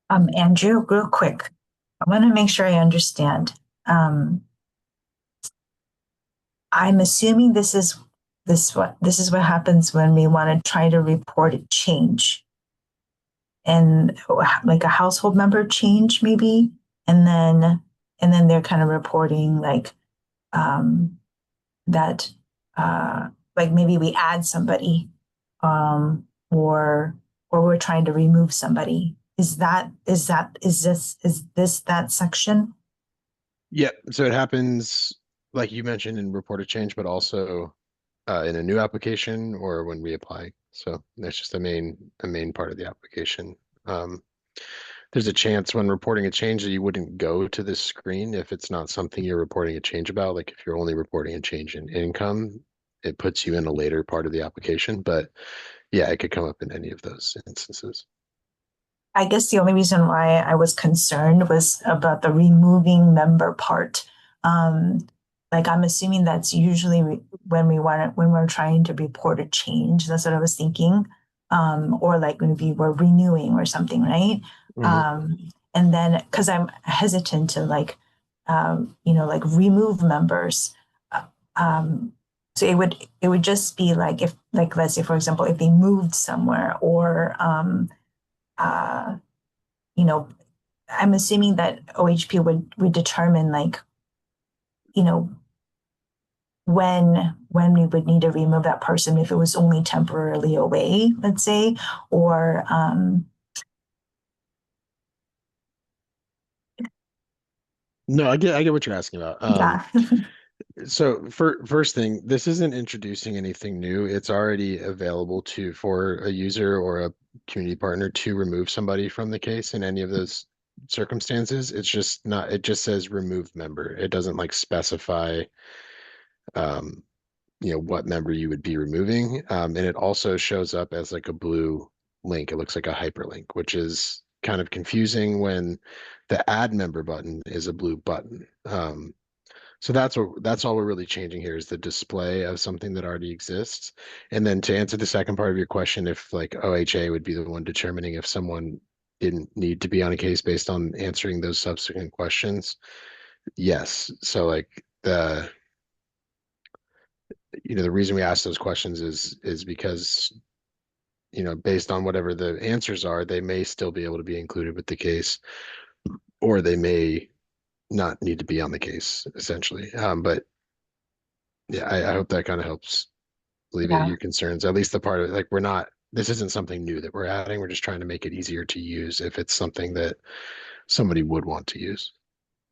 [SPEAKER 13] Andrew, real quick, I want to make sure I understand. I'm assuming this is what happens when we want to try to report a change, and like a household member change maybe, and then they're kind of reporting like that like maybe we add somebody, or we're trying to remove somebody. Is this that section?
[SPEAKER 15] Yeah, so it happens like you mentioned in report a change, but also in a new application or when we apply. So that's just a main part of the application. There's a chance when reporting a change that you wouldn't go to this screen if it's not something you're reporting a change about. Like if you're only reporting a change in income, it puts you in a later part of the application. But yeah, it could come up in any of those instances.
[SPEAKER 13] I guess the only reason why I was concerned was about the removing member part. Like I'm assuming that's usually when we're trying to report a change. That's what I was thinking. Or like maybe we're renewing or something, right? And then because I'm hesitant to like remove members. So it would just be like if, like, let's say for example, if they moved somewhere, or I'm assuming that OHP would determine like, when we would need to remove that person if it was only temporarily away, let's say, or
[SPEAKER 15] No, I get what you're asking about.
[SPEAKER 13] Yeah.
[SPEAKER 15] So first thing, this isn't introducing anything new. It's already available for a user or a community partner to remove somebody from the case in any of those circumstances. It's just not, it just says remove member. It doesn't like specify um, what member you would be removing. And it also shows up as like a blue link. It looks like a hyperlink, which is kind of confusing when the add member button is a blue button. So that's all we're really changing here is the display of something that already exists. And then to answer the second part of your question, if like OHA would be the one determining if someone didn't need to be on a case based on answering those subsequent questions, yes. So like the reason we ask those questions is because based on whatever the answers are, they may still be able to be included with the case, or they may not need to be on the case essentially. But yeah, I hope that kind of helps alleviate
[SPEAKER 13] Yeah.
[SPEAKER 15] your concerns. At least the part of like this isn't something new that we're adding. We're just trying to make it easier to use if it's something that somebody would want to use.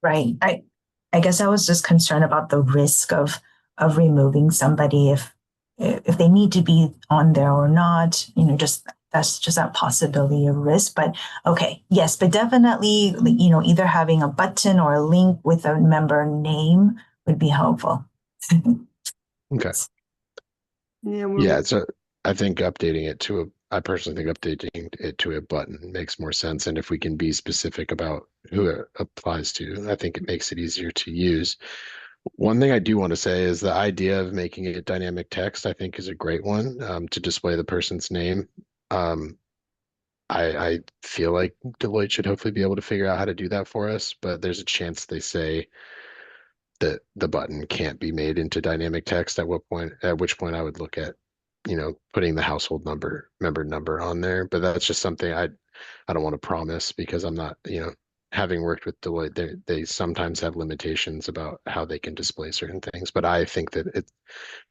[SPEAKER 13] Right. I guess I was just concerned about the risk of removing somebody if they need to be on there or not, just that's just that possibility of risk. But okay, yes, but definitely, either having a button or a link with a member name would be helpful.
[SPEAKER 15] Okay.
[SPEAKER 1] Yeah,
[SPEAKER 15] Yeah, so I think I personally think updating it to a button makes more sense. And if we can be specific about who it applies to, I think it makes it easier to use. One thing I do want to say is the idea of making it dynamic text, I think, is a great one to display the person's name. I feel like Deloitte should hopefully be able to figure out how to do that for us, but there's a chance they say that the button can't be made into dynamic text, at which point I would look at, putting the household member number on there. But that's just something I don't want to promise because I'm not, having worked with Deloitte, they sometimes have limitations about how they can display certain things. But I think that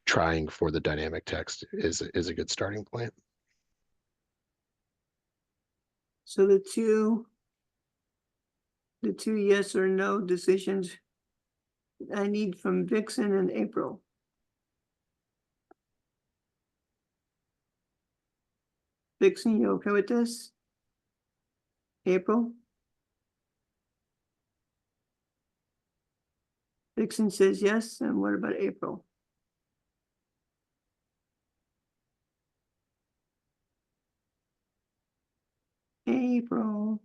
[SPEAKER 15] trying for the dynamic text is a good starting point.
[SPEAKER 1] So the two yes or no decisions I need from Vixen and April. Vixen, you okay with this? April? Vixen says yes, and what about April? April.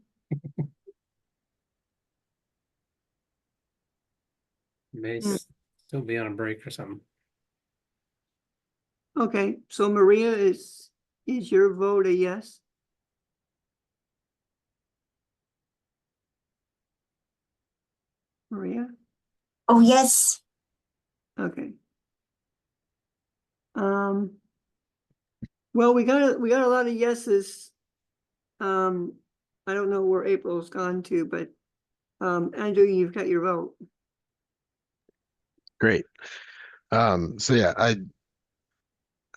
[SPEAKER 3] May still be on a break or something.
[SPEAKER 1] Okay, so Maria, is your vote a yes? Maria?
[SPEAKER 13] Oh, yes.
[SPEAKER 1] Okay. Well, we got a lot of yeses. I don't know where April's gone to, but Andrew, you've got your vote.
[SPEAKER 15] Great. So yeah, I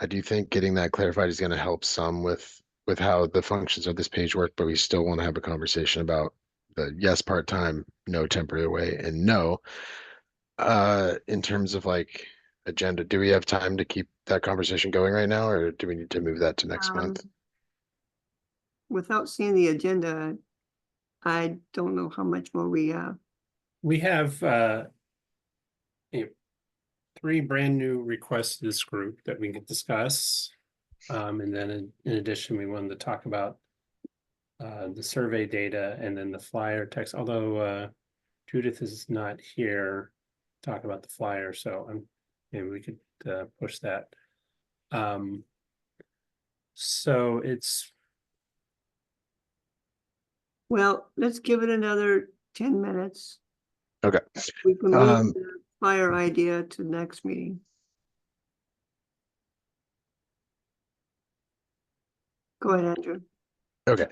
[SPEAKER 15] do think getting that clarified is going to help some with how the functions of this page work, but we still want to have a conversation about the yes part-time, no temporary away, and no. In terms of like agenda, do we have time to keep that conversation going right now, or do we need to move that to next month?
[SPEAKER 1] Without seeing the agenda, I don't know how much more we have.
[SPEAKER 3] We have 3 brand new requests to this group that we can discuss. And then in addition, we wanted to talk about the survey data and then the flyer text, although Judith is not here to talk about the flyer, so maybe we could push that. So
[SPEAKER 1] Well, let's give it another 10 minutes.
[SPEAKER 15] Okay.
[SPEAKER 1] We can move the flyer idea to next meeting. Go ahead, Andrew.
[SPEAKER 15] Okay.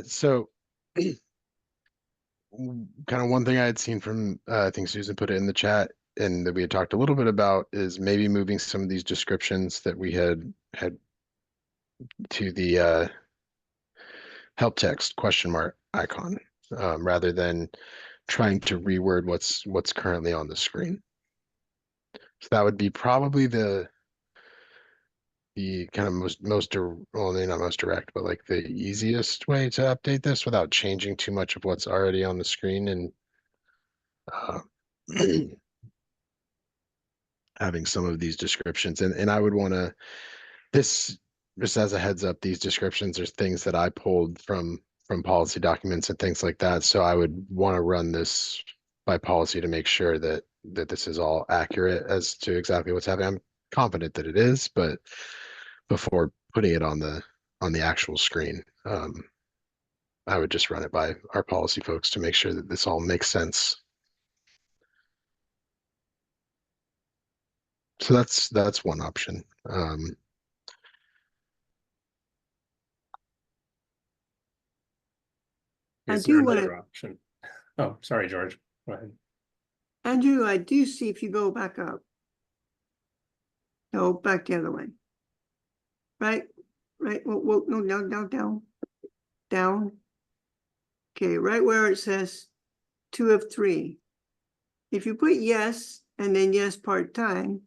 [SPEAKER 15] So kind of one thing I had seen from I think Susan put it in the chat and that we had talked a little bit about is maybe moving some of these descriptions that we had to the help text question mark icon rather than trying to reword what's currently on the screen. So that would be probably the kind of well, maybe not most direct, but like the easiest way to update this without changing too much of what's already on the screen and having some of these descriptions. And I would want to, this just as a heads up, these descriptions are things that I pulled from policy documents and things like that. So I would want to run this by policy to make sure that this is all accurate as to exactly what's happening. I'm confident that it is, but before putting it on the actual screen, I would just run it by our policy folks to make sure that this all makes sense. So that's one option.
[SPEAKER 3] Is
[SPEAKER 1] do
[SPEAKER 3] there
[SPEAKER 1] wanna-
[SPEAKER 3] another option? Oh, sorry, George. Go ahead.
[SPEAKER 1] Andrew, I do see if you go back up. No, back the other way. Right, well, no, down. Okay, right where it says 2 of 3. If you put yes, and then yes part-time,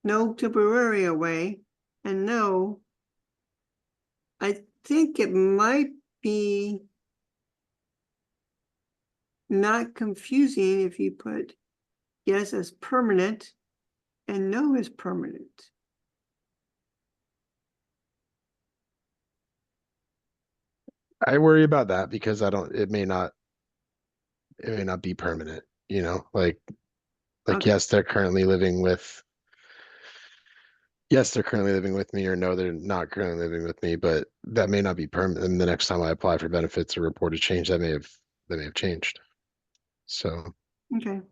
[SPEAKER 1] no temporary away, and no, I think it might be not confusing if you put yes as permanent and no as permanent.
[SPEAKER 15] I worry about that because it may not be permanent, like
[SPEAKER 1] Okay.
[SPEAKER 15] yes, they're currently living with me, or no, they're not currently living with me, but that may not be permanent. And the next time I apply for benefits or report a change, that may have changed. So
[SPEAKER 1] Okay.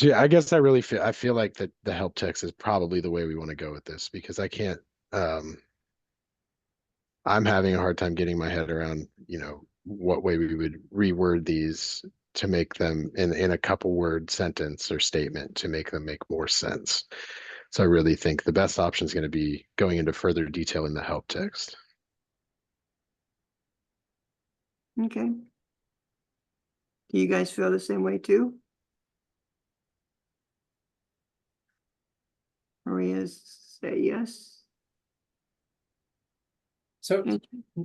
[SPEAKER 15] yeah, I guess I feel like that the help text is probably the way we want to go with this, because I can't I'm having a hard time getting my head around, what way we would reword these to make them in a couple word sentence or statement to make them make more sense. So I really think the best option is going to be going into further detail in the help text.
[SPEAKER 1] Okay. Do you guys feel the same way too? Maria's say yes.
[SPEAKER 3] So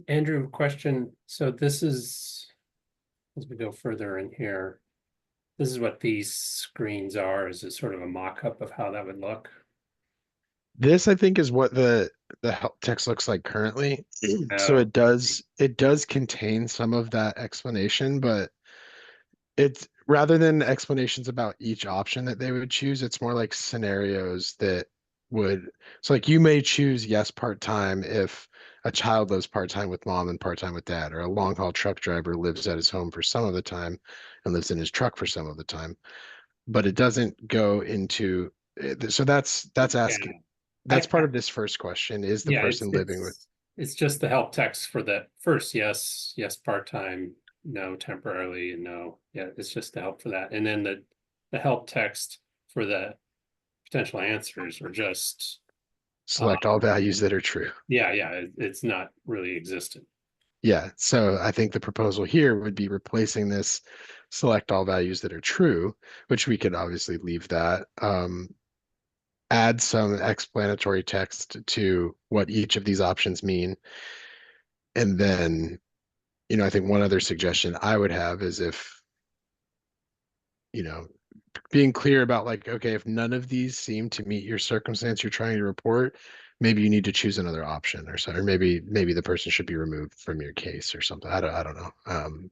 [SPEAKER 3] Andrew, question. So this is, as we go further in here, this is what these screens are. Is it sort of a mock-up of how that would look?
[SPEAKER 15] This, I think, is what the help text looks like currently. So it does contain some of that explanation, but it's rather than explanations about each option that they would choose, it's more like scenarios that would, so like you may choose yes part-time if a child lives part-time with mom and part-time with dad, or a long haul truck driver lives at his home for some of the time and lives in his truck for some of the time. But it doesn't go into, so that's asking, that's part of this first question, is the person living with.
[SPEAKER 3] It's just the help text for the first yes part-time, no temporarily, and no. Yeah, it's just the help for that. And then the help text for the potential answers are just
[SPEAKER 15] select all values that are true.
[SPEAKER 3] Yeah, it's not really existent.
[SPEAKER 15] Yeah, so I think the proposal here would be replacing this select all values that are true, which we could obviously leave that. Add some explanatory text to what each of these options mean. And then, I think one other suggestion I would have is if, being clear about like, okay, if none of these seem to meet your circumstance you're trying to report, maybe you need to choose another option, or so, or maybe the person should be removed from your case or something. I don't know.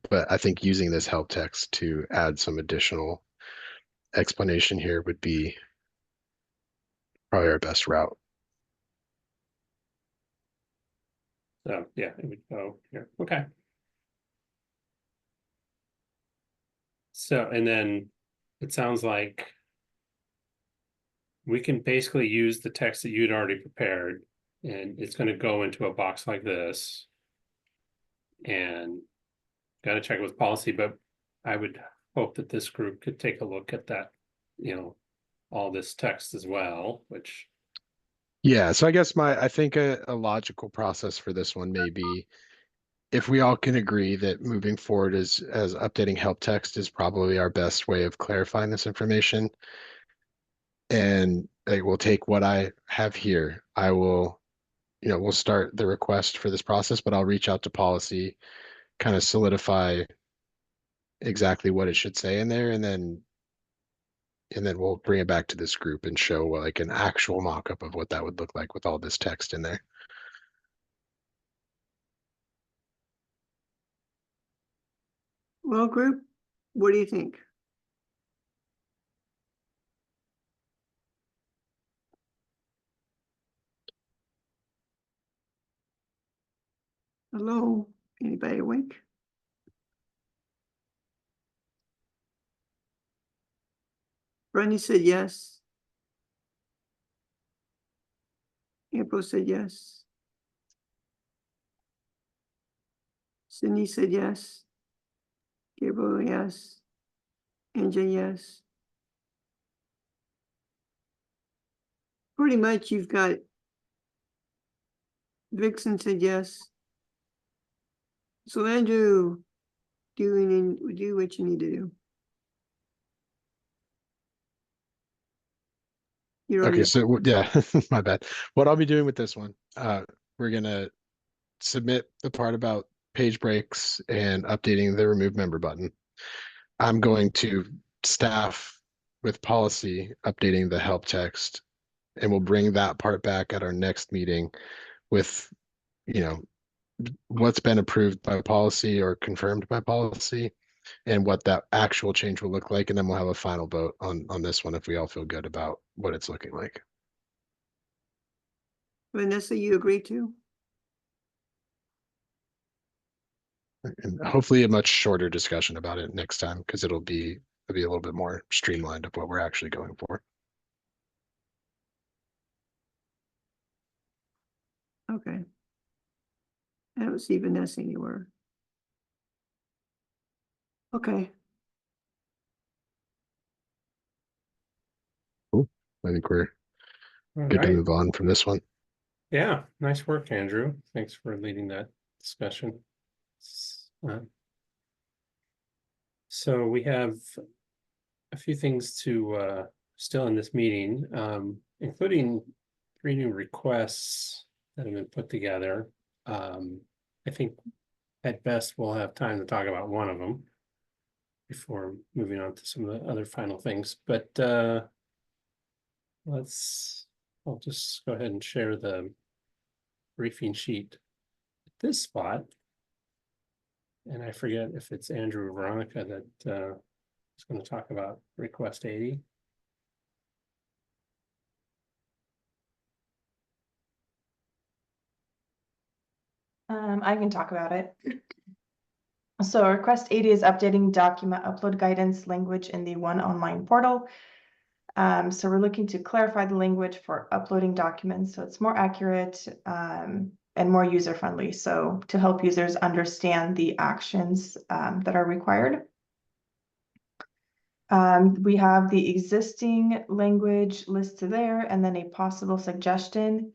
[SPEAKER 15] But I think using this help text to add some additional explanation here would be probably our best route.
[SPEAKER 3] So yeah, it would go here. Okay. So, and then it sounds like we can basically use the text that you'd already prepared, and it's going to go into a box like this. And got to check with policy, but I would hope that this group could take a look at that, all this text as well, which
[SPEAKER 15] Yeah, so I guess I think a logical process for this one may be if we all can agree that moving forward as updating help text is probably our best way of clarifying this information. And we'll take what I have here. I will, we'll start the request for this process, but I'll reach out to policy, kind of solidify exactly what it should say in there, and then we'll bring it back to this group and show like an actual mock-up of what that would look like with all this text in there.
[SPEAKER 1] Well, group, what do you think? Hello, anybody awake? Brandy said yes. April said yes. Cindy said yes. Gabriel, yes. NJ, yes. Pretty much you've got Vixen said yes. So Andrew, do what you need to do. You're on
[SPEAKER 15] Okay,
[SPEAKER 1] the
[SPEAKER 15] so yeah, my bad. What I'll be doing with this one, we're gonna submit the part about page breaks and updating the remove member button. I'm going to staff with policy updating the help text, and we'll bring that part back at our next meeting with, what's been approved by policy or confirmed by policy and what that actual change will look like. And then we'll have a final vote on this one if we all feel good about what it's looking like.
[SPEAKER 1] Vanessa, you agree to?
[SPEAKER 15] And hopefully a much shorter discussion about it next time, because it'll be a little bit more streamlined of what we're actually going for.
[SPEAKER 1] Okay. I don't see Vanessa anywhere. Okay.
[SPEAKER 15] Cool. I think we're
[SPEAKER 3] All
[SPEAKER 15] good to
[SPEAKER 3] right.
[SPEAKER 15] move on from this one.
[SPEAKER 3] Yeah, nice work, Andrew. Thanks for leading that discussion. So we have a few things to still in this meeting, including 3 new requests that have been put together. I think at best we'll have time to talk about one of them before moving on to some of the other final things. But I'll just go ahead and share the briefing sheet at this spot. And I forget if it's Andrew or Veronica that is going to talk about request 80.
[SPEAKER 14] I can talk about it. So request 80 is updating document upload guidance language in the ONE online portal. So we're looking to clarify the language for uploading documents so it's more accurate and more user-friendly. So to help users understand the actions that are required. We have the existing language listed there and then a possible suggestion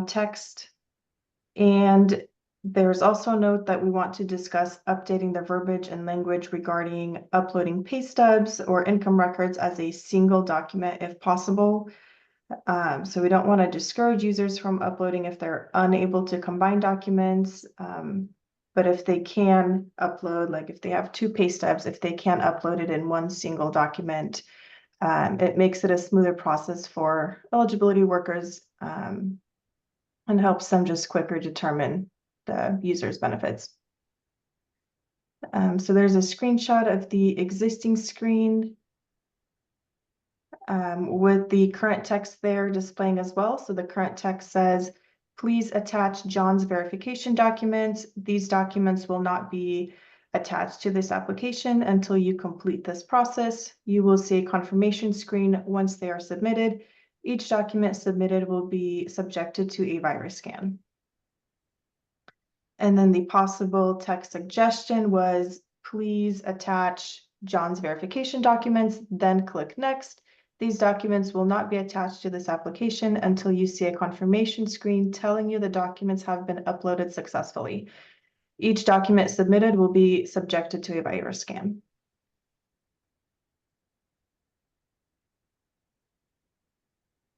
[SPEAKER 14] text. And there's also a note that we want to discuss updating the verbiage and language regarding uploading pay stubs or income records as a single document if possible. So we don't want to discourage users from uploading if they're unable to combine documents. But if they can upload, like if they have 2 pay stubs, if they can upload it in one single document, it makes it a smoother process for eligibility workers and helps them just quicker determine the user's benefits. So there's a screenshot of the existing screen with the current text there displaying as well. So the current text says, please attach John's verification documents. These documents will not be attached to this application until you complete this process. You will see a confirmation screen once they are submitted. Each document submitted will be subjected to a virus scan. And then the possible text suggestion was, please attach John's verification documents, then click next. These documents will not be attached to this application until you see a confirmation screen telling you the documents have been uploaded successfully. Each document submitted will be subjected to a virus scan.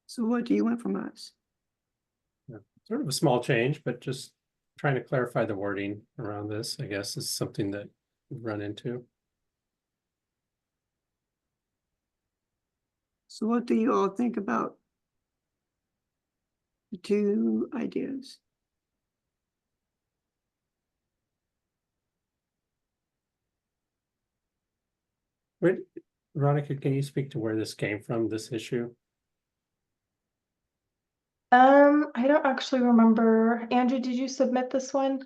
[SPEAKER 1] So what do you want from us?
[SPEAKER 3] Sort of a small change, but just trying to clarify the wording around this, I guess, is something that we've run into.
[SPEAKER 1] So what do you all think about the two ideas?
[SPEAKER 3] Wait, Veronica, can you speak to where this came from, this issue?
[SPEAKER 14] I don't actually remember. Andrew, did you submit this one?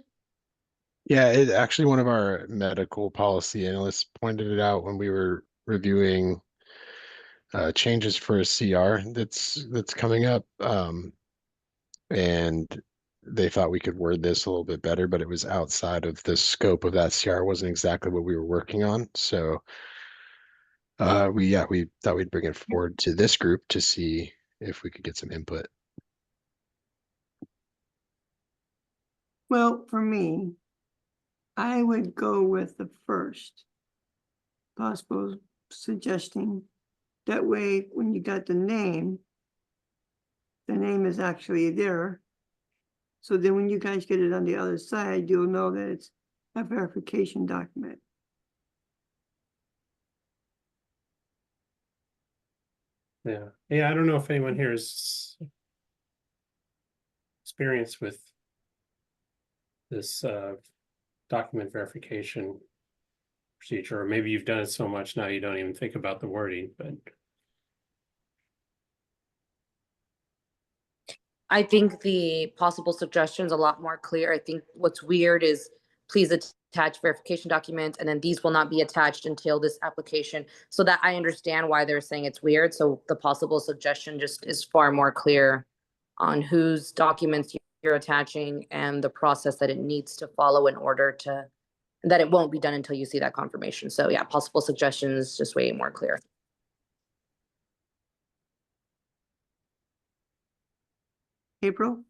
[SPEAKER 15] Yeah, it actually one of our medical policy analysts pointed it out when we were reviewing changes for a CR that's coming up. And they thought we could word this a little bit better, but it was outside of the scope of that CR. It wasn't exactly what we were working on. So we thought we'd bring it forward to this group to see if we could get some input.
[SPEAKER 1] Well, for me, I would go with the first possible suggesting. That way, when you got the name is actually there. So then when you guys get it on the other side, you'll know that it's a verification document.
[SPEAKER 3] Yeah, yeah, I don't know if anyone here is experienced with this document verification procedure, or maybe you've done it so much now you don't even think about the wording, but
[SPEAKER 11] I think the possible suggestions a lot more clear. I think what's weird is please attach verification documents, and then these will not be attached until this application. So that I understand why they're saying it's weird. So the possible suggestion just is far more clear on whose documents you're attaching and the process that it needs to follow in order to, that it won't be done until you see that confirmation. So yeah, possible suggestions just way more clear.
[SPEAKER 1] April?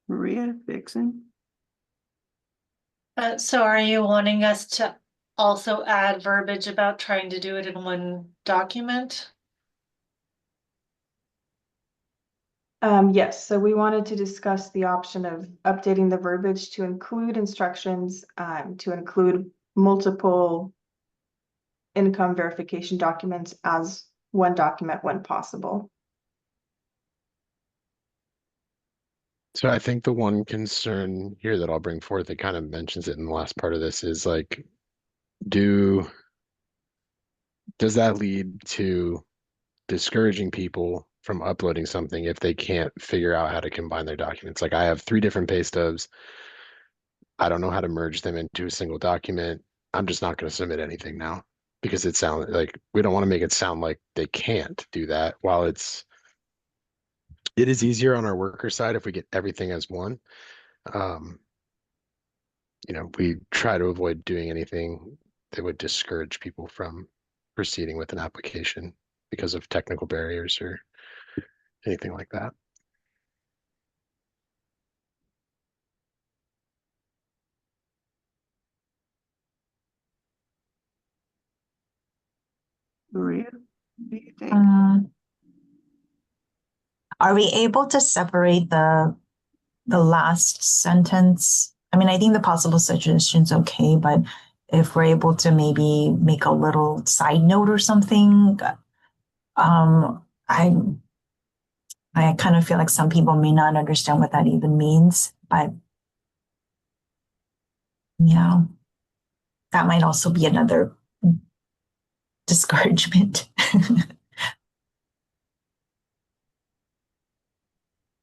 [SPEAKER 1] Maria, Vixen?
[SPEAKER 2] So are you wanting us to also add verbiage about trying to do it in one document?
[SPEAKER 14] Yes, so we wanted to discuss the option of updating the verbiage to include instructions, to include multiple income verification documents as one document when possible.
[SPEAKER 15] So I think the one concern here that I'll bring forth that kind of mentions it in the last part of this is like, does that lead to discouraging people from uploading something if they can't figure out how to combine their documents? Like I have 3 different pay stubs. I don't know how to merge them into a single document. I'm just not going to submit anything now because it sounds like we don't want to make it sound like they can't do that. While it is easier on our worker side if we get everything as one. We try to avoid doing anything that would discourage people from proceeding with an application because of technical barriers or anything like that.
[SPEAKER 1] Maria, what do you think?
[SPEAKER 13] Are we able to separate the last sentence? I mean, I think the possible suggestion's okay, but if we're able to maybe make a little side note or something, I kind of feel like some people may not understand what that even means, but yeah, that might also be another discouragement.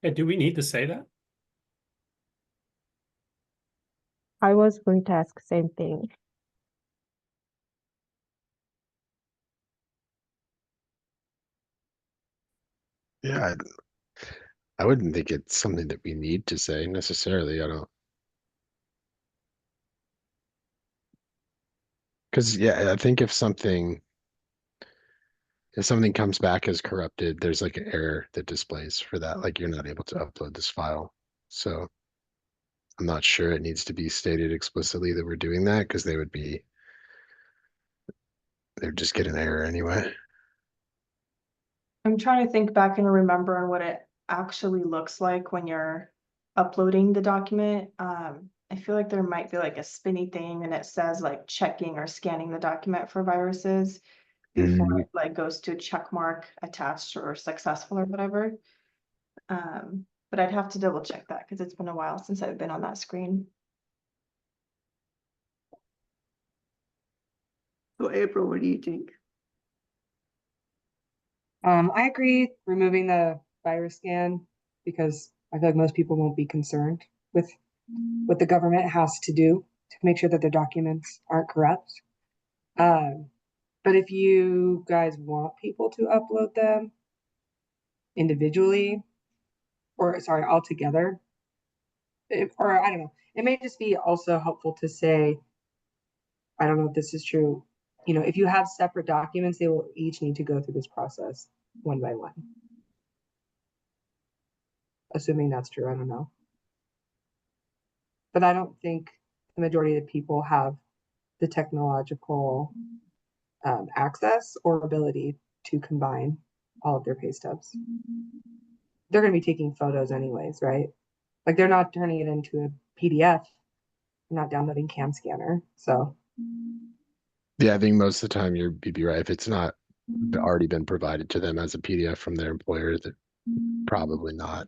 [SPEAKER 3] yeah, do we need to say that?
[SPEAKER 12] I was going to ask same thing.
[SPEAKER 15] Yeah, I wouldn't think it's something that we need to say necessarily. I don't. Because yeah, I think if something comes back as corrupted, there's like an error that displays for that. Like you're not able to upload this file. So I'm not sure it needs to be stated explicitly that we're doing that because they would just get an error anyway.
[SPEAKER 14] I'm trying to think back and remember on what it actually looks like when you're uploading the document. I feel like there might be like a spinny thing and it says like checking or scanning the document for viruses before it like goes to a check mark attached or successful or whatever. But I'd have to double check that because it's been a while since I've been on that screen.
[SPEAKER 1] So April, what do you think?
[SPEAKER 8] I agree removing the virus scan because I feel like most people won't be concerned with what the government has to do to make sure that their documents aren't corrupt. But if you guys want people to upload them individually, or sorry, all together, or I don't know, it may just be also helpful to say, I don't know if this is true. You know, if you have separate documents, they will each need to go through this process one by one. Assuming that's true, I don't know. But I don't think the majority of people have the technological access or ability to combine all of their pay stubs. They're going to be taking photos anyways, right? Like they're not turning it into a PDF. They're not downloading Cam Scanner. So
[SPEAKER 15] Yeah, I think most of the time you'd be right. If it's not already been provided to them as a PDF from their employer, that probably not.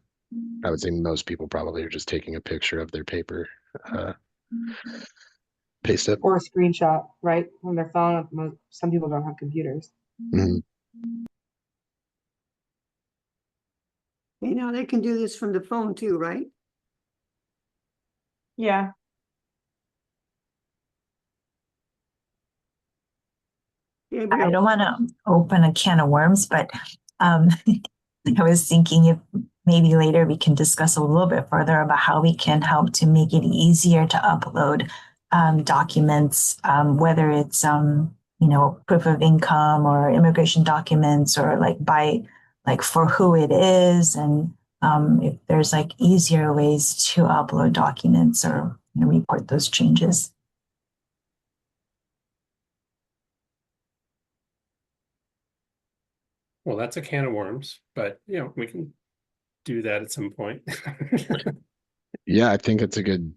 [SPEAKER 15] I would say most people probably are just taking a picture of their paper pay stub.
[SPEAKER 8] Or a screenshot, right? On their phone. Some people don't have computers.
[SPEAKER 15] Mm-hmm.
[SPEAKER 1] Hey, now they can do this from the phone too, right?
[SPEAKER 14] Yeah.
[SPEAKER 13] I don't want to open a can of worms, but I was thinking if maybe later we can discuss a little bit further about how we can help to make it easier to upload documents, whether it's proof of income or immigration documents, or like for who it is, and if there's like easier ways to upload documents or report those changes.
[SPEAKER 3] Well, that's a can of worms, but we can do that at some point.
[SPEAKER 15] Yeah, I think it's a good.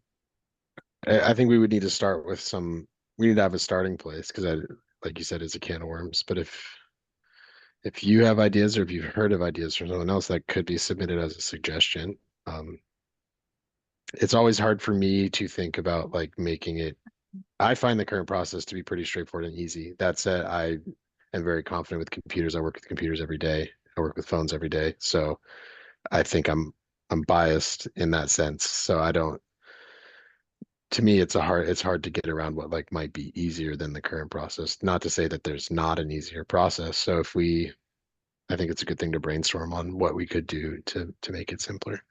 [SPEAKER 15] I think we would need to start with we need to have a starting place because like you said, it's a can of worms. But if you have ideas or if you've heard of ideas from someone else that could be submitted as a suggestion, it's always hard for me to think about like making it. I find the current process to be pretty straightforward and easy. That said, I am very confident with computers. I work with computers every day. I work with phones every day. So I think I'm biased in that sense. So I don't. To me, it's hard to get around what like might be easier than the current process. Not to say that there's not an easier process. So I think it's a good thing to brainstorm on what we could do to make it simpler.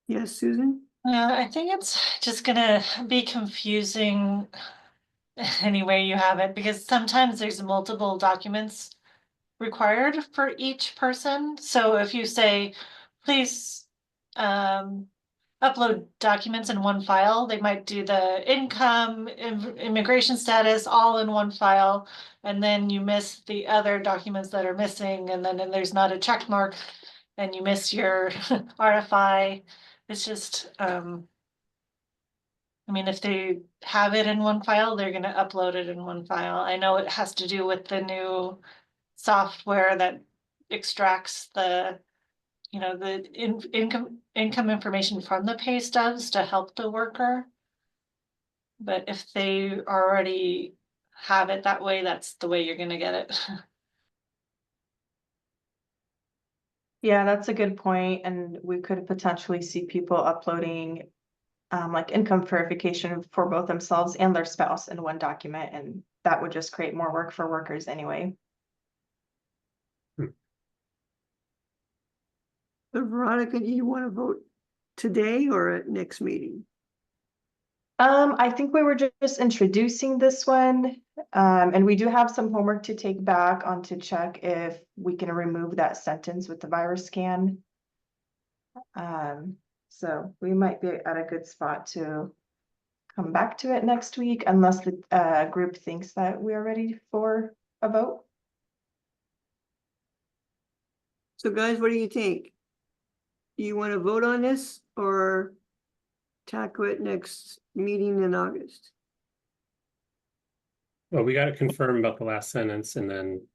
[SPEAKER 1] Yes, Susan?
[SPEAKER 2] I think it's just gonna be confusing any way you have it, because sometimes there's multiple documents required for each person. So if you say, please upload documents in one file, they might do the income, immigration status all in one file, and then you miss the other documents that are missing, and then there's not a check mark, and you miss your RFI. It's just, I mean, if they have it in one file, they're gonna upload it in one file. I know it has to do with the new software that extracts the income information from the pay stubs to help the worker. But if they already have it that way, that's the way you're gonna get it.
[SPEAKER 14] Yeah, that's a good point. And we could potentially see people uploading like income verification for both themselves and their spouse in one document, and that would just create more work for workers anyway.
[SPEAKER 1] So Veronica, do you want to vote today or at next meeting?
[SPEAKER 14] I think we were just introducing this one, and we do have some homework to take back on to check if we can remove that sentence with the virus scan. So we might be at a good spot to come back to it next week, unless the group thinks that we are ready for a vote.
[SPEAKER 1] So guys, what do you think? Do you want to vote on this or tackle it next meeting in August?
[SPEAKER 3] Well, we got to confirm about the last sentence, and then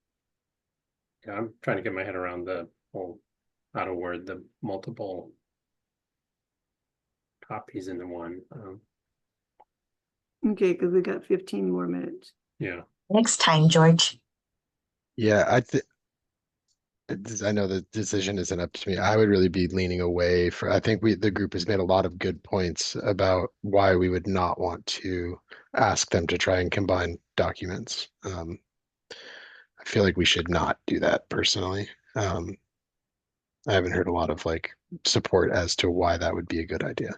[SPEAKER 3] yeah, I'm trying to get my head around the whole how to word the multiple copies into one.
[SPEAKER 1] Okay, because we got 15 more minutes.
[SPEAKER 3] Yeah.
[SPEAKER 13] Next time, George.
[SPEAKER 15] Yeah, I know the decision isn't up to me. I would really be leaning away for, I think the group has made a lot of good points about why we would not want to ask them to try and combine documents. I feel like we should not do that personally. I haven't heard a lot of like support as to why that would be a good idea.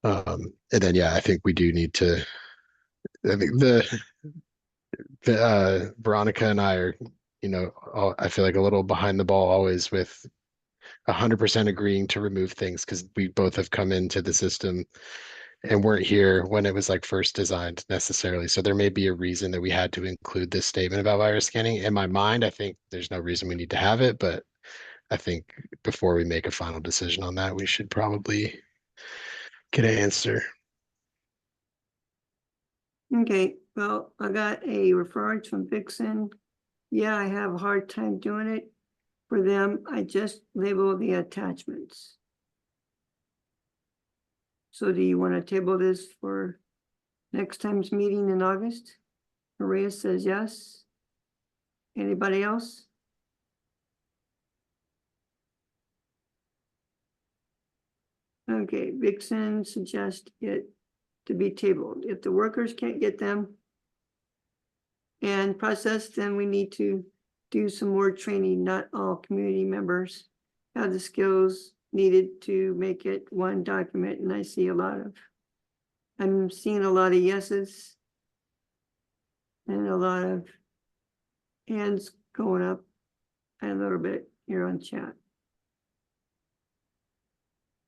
[SPEAKER 15] And then, yeah, I think we do need to, I think Veronica and I are, I feel like a little behind the ball always with 100% agreeing to remove things because we both have come into the system and weren't here when it was like first designed necessarily. So there may be a reason that we had to include this statement about virus scanning. In my mind, I think there's no reason we need to have it, but I think before we make a final decision on that, we should probably get an answer.
[SPEAKER 1] Okay, well, I got a reference from Vixen. Yeah, I have a hard time doing it for them. I just label the attachments. So do you want to table this for next time's meeting in August? Maria says yes. Anybody else? Okay, Vixen suggests it to be tabled. If the workers can't get them and processed, then we need to do some more training. Not all community members have the skills needed to make it one document, and I'm seeing a lot of yeses and a lot of hands going up and a little bit here on chat.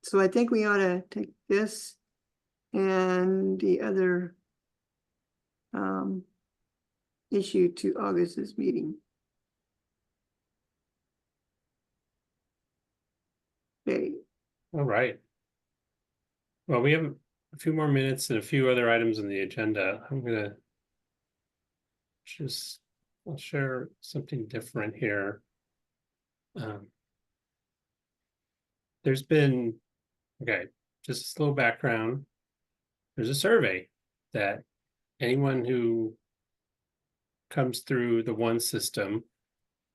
[SPEAKER 1] So I think we ought to take this and the other issue to August's meeting. Okay.
[SPEAKER 3] All right. Well, we have a few more minutes and a few other items on the agenda. I'm gonna I'll share something different here. There's been, okay, just a little background. There's a survey that anyone who comes through the ONE system,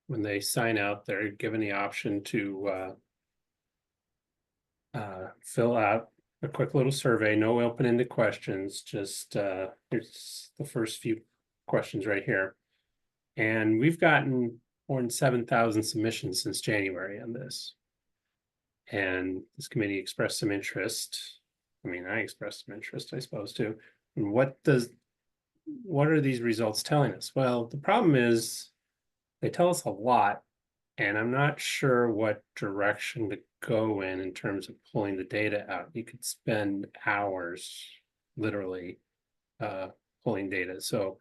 [SPEAKER 3] when they sign out, they're given the option to fill out a quick little survey, no open-ended questions, just here's the first few questions right here. And we've gotten more than 7,000 submissions since January on this. And this committee expressed some interest. I mean, I expressed some interest, I suppose, too. And what are these results telling us? Well, the problem is they tell us a lot, and I'm not sure what direction to go in terms of pulling the data out. You could spend hours literally pulling data. So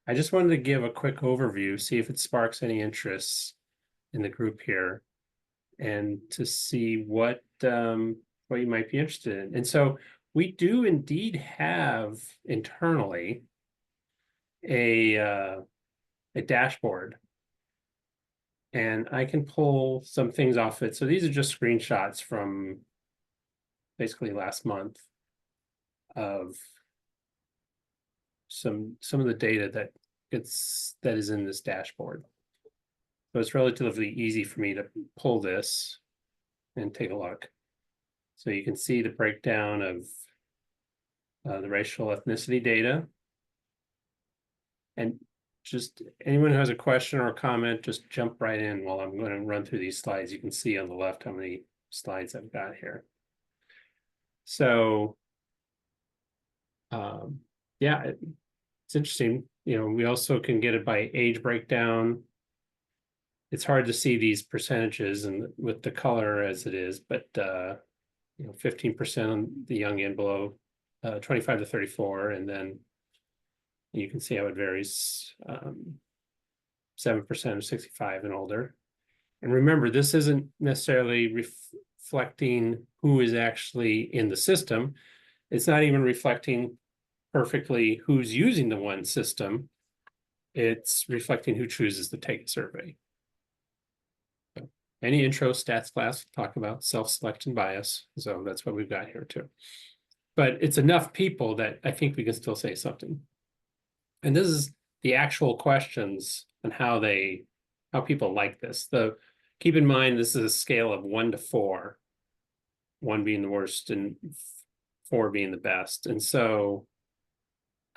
[SPEAKER 3] I just wanted to give a quick overview, see if it sparks any interest in the group here, and to see what you might be interested in. And so we do indeed have internally a dashboard, and I can pull some things off it. So these are just screenshots from basically last month of some of the data that is in this dashboard. So it's relatively easy for me to pull this and take a look. So you can see the breakdown of the racial ethnicity data. And just anyone who has a question or a comment, just jump right in while I'm going to run through these slides. You can see on the left how many slides I've got here. So, yeah, it's interesting. You know, we also can get it by age breakdown. It's hard to see these percentages and with the color as it is, but you know, 15% on the young and below, 25 to 34, and then you can see how it varies. 7% of 65 and older. And remember, this isn't necessarily reflecting who is actually in the system. It's not even reflecting perfectly who's using the ONE system. It's reflecting who chooses to take a survey. So any intro stats class talk about self-selection bias. So that's what we've got here too. But it's enough people that I think we can still say something. And this is the actual questions and how people like this. Keep in mind, this is a scale of 1 to 4, 1 being the worst and 4 being the best. And so,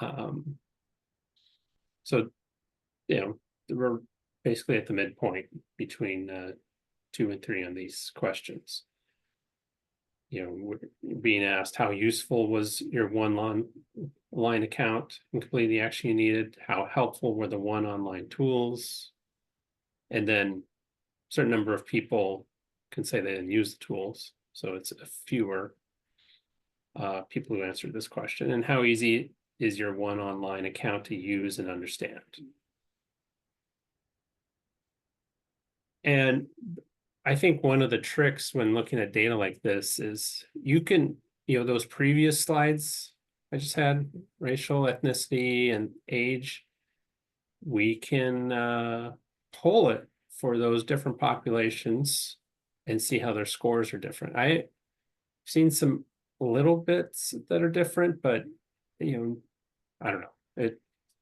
[SPEAKER 3] you know, we're basically at the midpoint between 2 and 3 on these questions. You know, we're being asked how useful was your ONE line account in completing the action you needed? How helpful were the ONE online tools? And then a certain number of people can say they didn't use the tools. So it's fewer people who answered this question. And how easy is your ONE online account to use and understand? And I think one of the tricks when looking at data like this is you can, you know, those previous slides I just had, racial, ethnicity, and age, we can pull it for those different populations and see how their scores are different. I've seen some little bits that are different, but, you know, I don't know.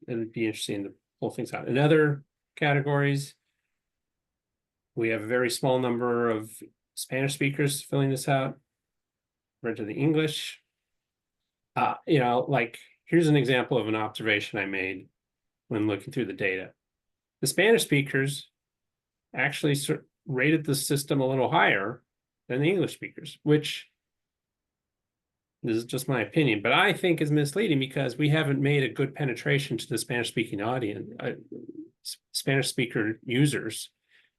[SPEAKER 3] It'd be interesting to pull things out. In other categories, we have a very small number of Spanish speakers filling this out compared to the English. You know, like here's an example of an observation I made when looking through the data. The Spanish speakers actually rated the system a little higher than the English speakers, which this is just my opinion, but I think is misleading because we haven't made a good penetration to the Spanish-speaking audience, Spanish speaker users.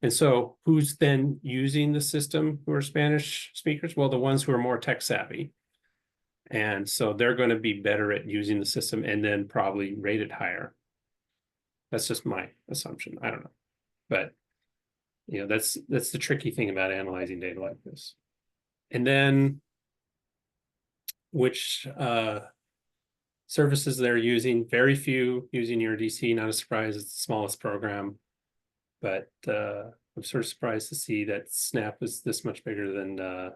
[SPEAKER 3] And so who's then using the system who are Spanish speakers? Well, the ones who are more tech savvy. And so they're going to be better at using the system and then probably rated higher. That's just my assumption. I don't know. But you know, that's the tricky thing about analyzing data like this. And then which services they're using, very few using EuroDC, not a surprise, it's the smallest program. But I'm sort of surprised to see that SNAP is this much bigger than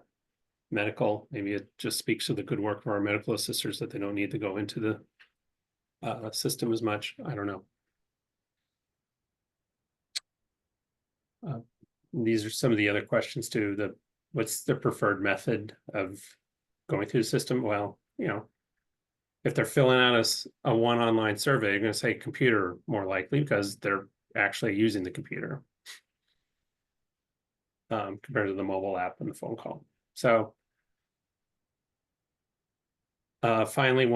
[SPEAKER 3] medical. Maybe it just speaks to the good work of our medical assisters that they don't need to go into the system as much. I don't know. These are some of the other questions too. What's the preferred method of going through the system? Well, you know, if they're filling out a ONE online survey, you're going to say computer more likely because they're actually using the computer compared to the mobile app and the phone call. So finally,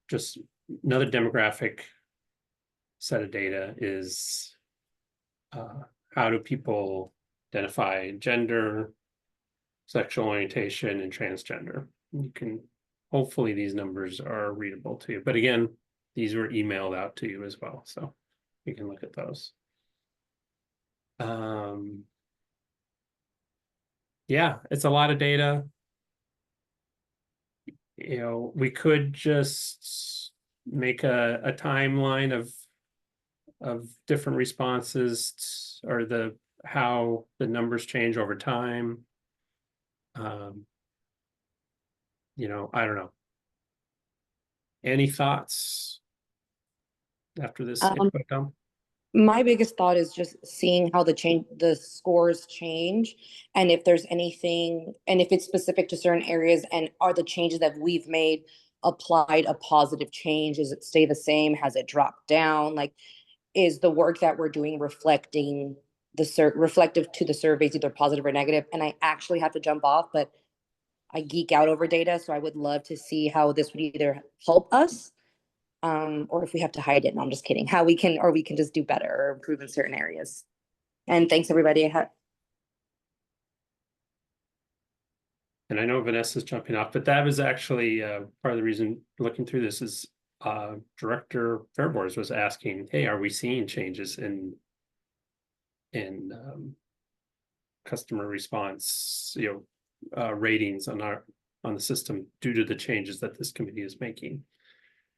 [SPEAKER 3] just another demographic set of data is how do people identify gender, sexual orientation, and transgender? You can, hopefully these numbers are readable to you. But again, these were emailed out to you as well. So you can look at those. Yeah, it's a lot of data. You know, we could just make a timeline of different responses or how the numbers change over time. You know, I don't know. Any thoughts after this input, Dom?
[SPEAKER 11] My biggest thought is just seeing how the scores change, and if there's anything, and if it's specific to certain areas, and are the changes that we've made applied a positive change? Does it stay the same? Has it dropped down? Like, is the work that we're doing reflecting reflective to the surveys, either positive or negative? And I actually have to jump off, but I geek out over data, so I would love to see how this would either help us, or if we have to hide it. No, I'm just kidding. How we can, or we can just do better or improve in certain areas. And thanks, everybody.
[SPEAKER 3] And I know Vanessa's jumping off, but that was actually part of the reason looking through this is Director Fairboards was asking, hey, are we seeing changes in customer response, ratings on the system due to the changes that this committee is making?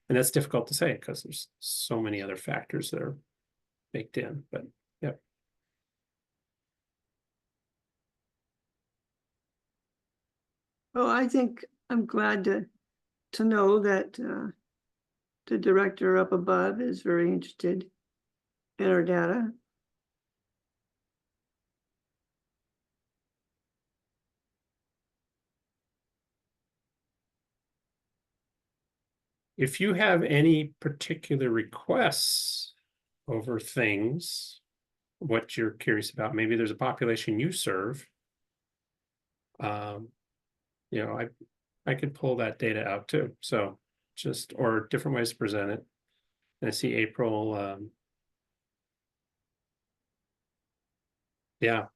[SPEAKER 3] And that's difficult to say because there's so many other factors that are baked in, but yeah.
[SPEAKER 1] Well, I think I'm glad to know that the director up above is very interested in our data.
[SPEAKER 3] If you have any particular requests over things, what you're curious about, maybe there's a population you serve, I could pull that data out too. So or different ways to present it. And I see April, yeah,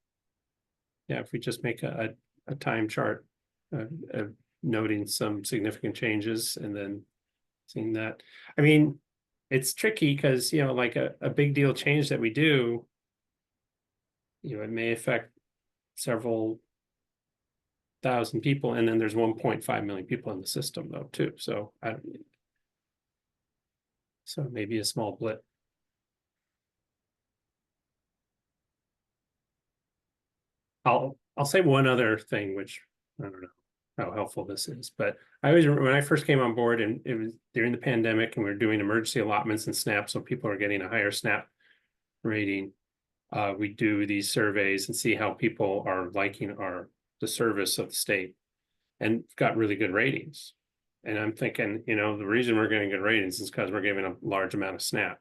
[SPEAKER 3] if we just make a time chart noting some significant changes and then seeing that. I mean, it's tricky because, like a big deal change that we do, it may affect several thousand people, and then there's 1.5 million people in the system though too. So so maybe a small blip. I'll say one other thing, which I don't know how helpful this is, but I always remember when I first came on board, and it was during the pandemic, and we were doing emergency allotments and SNAP, so people are getting a higher SNAP rating. We do these surveys and see how people are liking the service of the state, and got really good ratings. And I'm thinking, the reason we're getting good ratings is because we're giving a large amount of SNAP.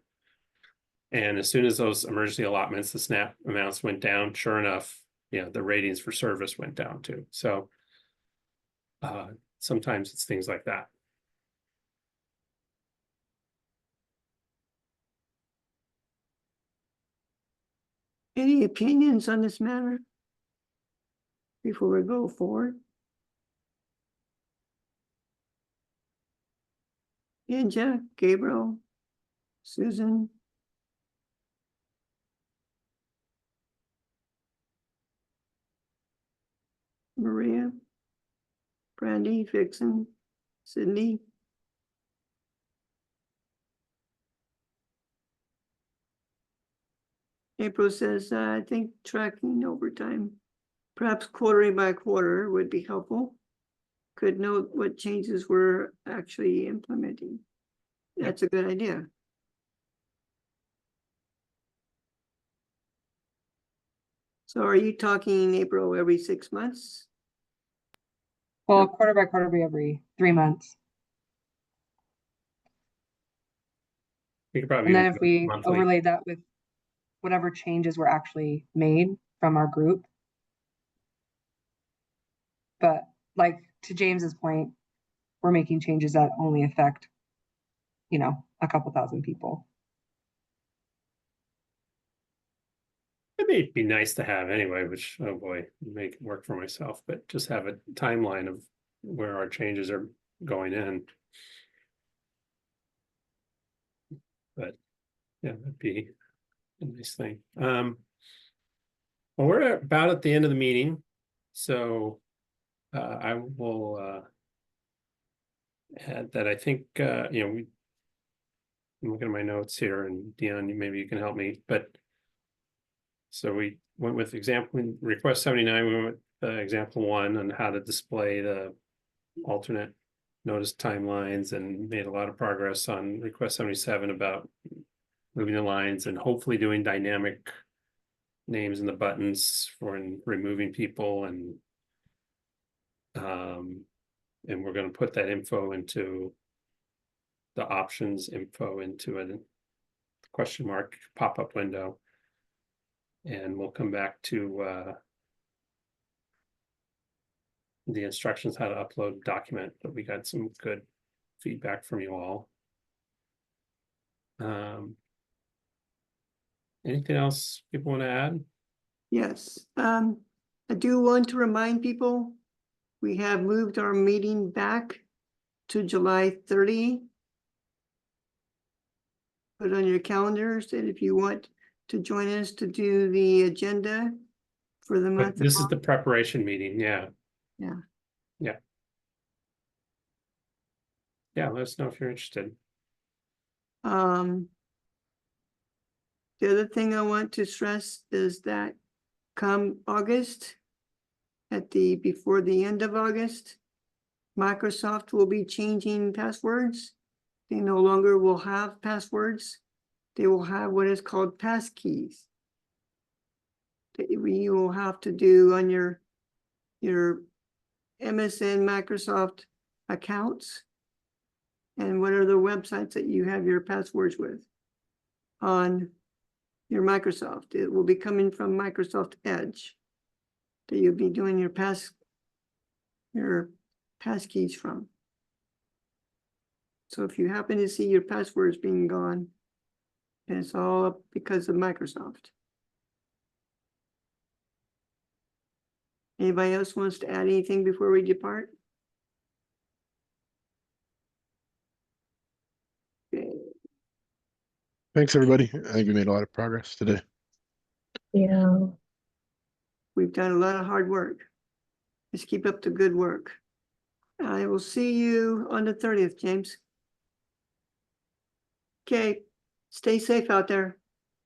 [SPEAKER 3] And as soon as those emergency allotments, the SNAP amounts went down, sure enough, the ratings for service went down too. So sometimes it's things like that.
[SPEAKER 1] Any opinions on this matter before we go forward? Anja, Gabriel, Susan? Maria? Brandy, Vixen, Sydney? April says, I think tracking over time, perhaps quarter by quarter, would be helpful. Could note what changes we're actually implementing. That's a good idea. So are you talking, April, every 6 months?
[SPEAKER 8] Well, quarter by quarter, be every 3 months.
[SPEAKER 3] You could probably
[SPEAKER 8] And then if we
[SPEAKER 3] monthly.
[SPEAKER 8] overlay that with whatever changes were actually made from our group. But like to James's point, we're making changes that only affect, a couple thousand people.
[SPEAKER 3] It may be nice to have anyway, which, oh boy, make it work for myself, but just have a timeline of where our changes are going in. But yeah, that'd be a nice thing. Well, we're about at the end of the meeting, so I will add that I think I'm looking at my notes here, and Dion, maybe you can help me. But so we went with example request 79. We went with example 1 on how to display the alternate notice timelines, and made a lot of progress on request 77 about moving the lines and hopefully doing dynamic names in the buttons for removing people, and we're going to put that info into the options info into a question mark pop-up window. And we'll come back to the instructions how to upload document, but we got some good feedback from you all. Anything else people want to add?
[SPEAKER 1] Yes, I do want to remind people, we have moved our meeting back to July 30. Put on your calendars that if you want to join us to do the agenda for the
[SPEAKER 3] But
[SPEAKER 1] month.
[SPEAKER 3] this is the preparation meeting, yeah.
[SPEAKER 1] Yeah.
[SPEAKER 3] Yeah. Yeah, let us know if you're interested.
[SPEAKER 1] The other thing I want to stress is that come August, before the end of August, Microsoft will be changing passwords. They no longer will have passwords. They will have what is called passkeys that you will have to do on your MSN Microsoft accounts and what are the websites that you have your passwords with on your Microsoft. It will be coming from Microsoft Edge that you'll be doing your passkeys from. So if you happen to see your passwords being gone, then it's all up because of Microsoft. Anybody else wants to add anything before we depart? Okay.
[SPEAKER 15] Thanks, everybody. I think we made a lot of progress today.
[SPEAKER 12] Yeah.
[SPEAKER 1] We've done a lot of hard work. Just keep up the good work. I will see you on the 30th, James. Okay, stay safe out there.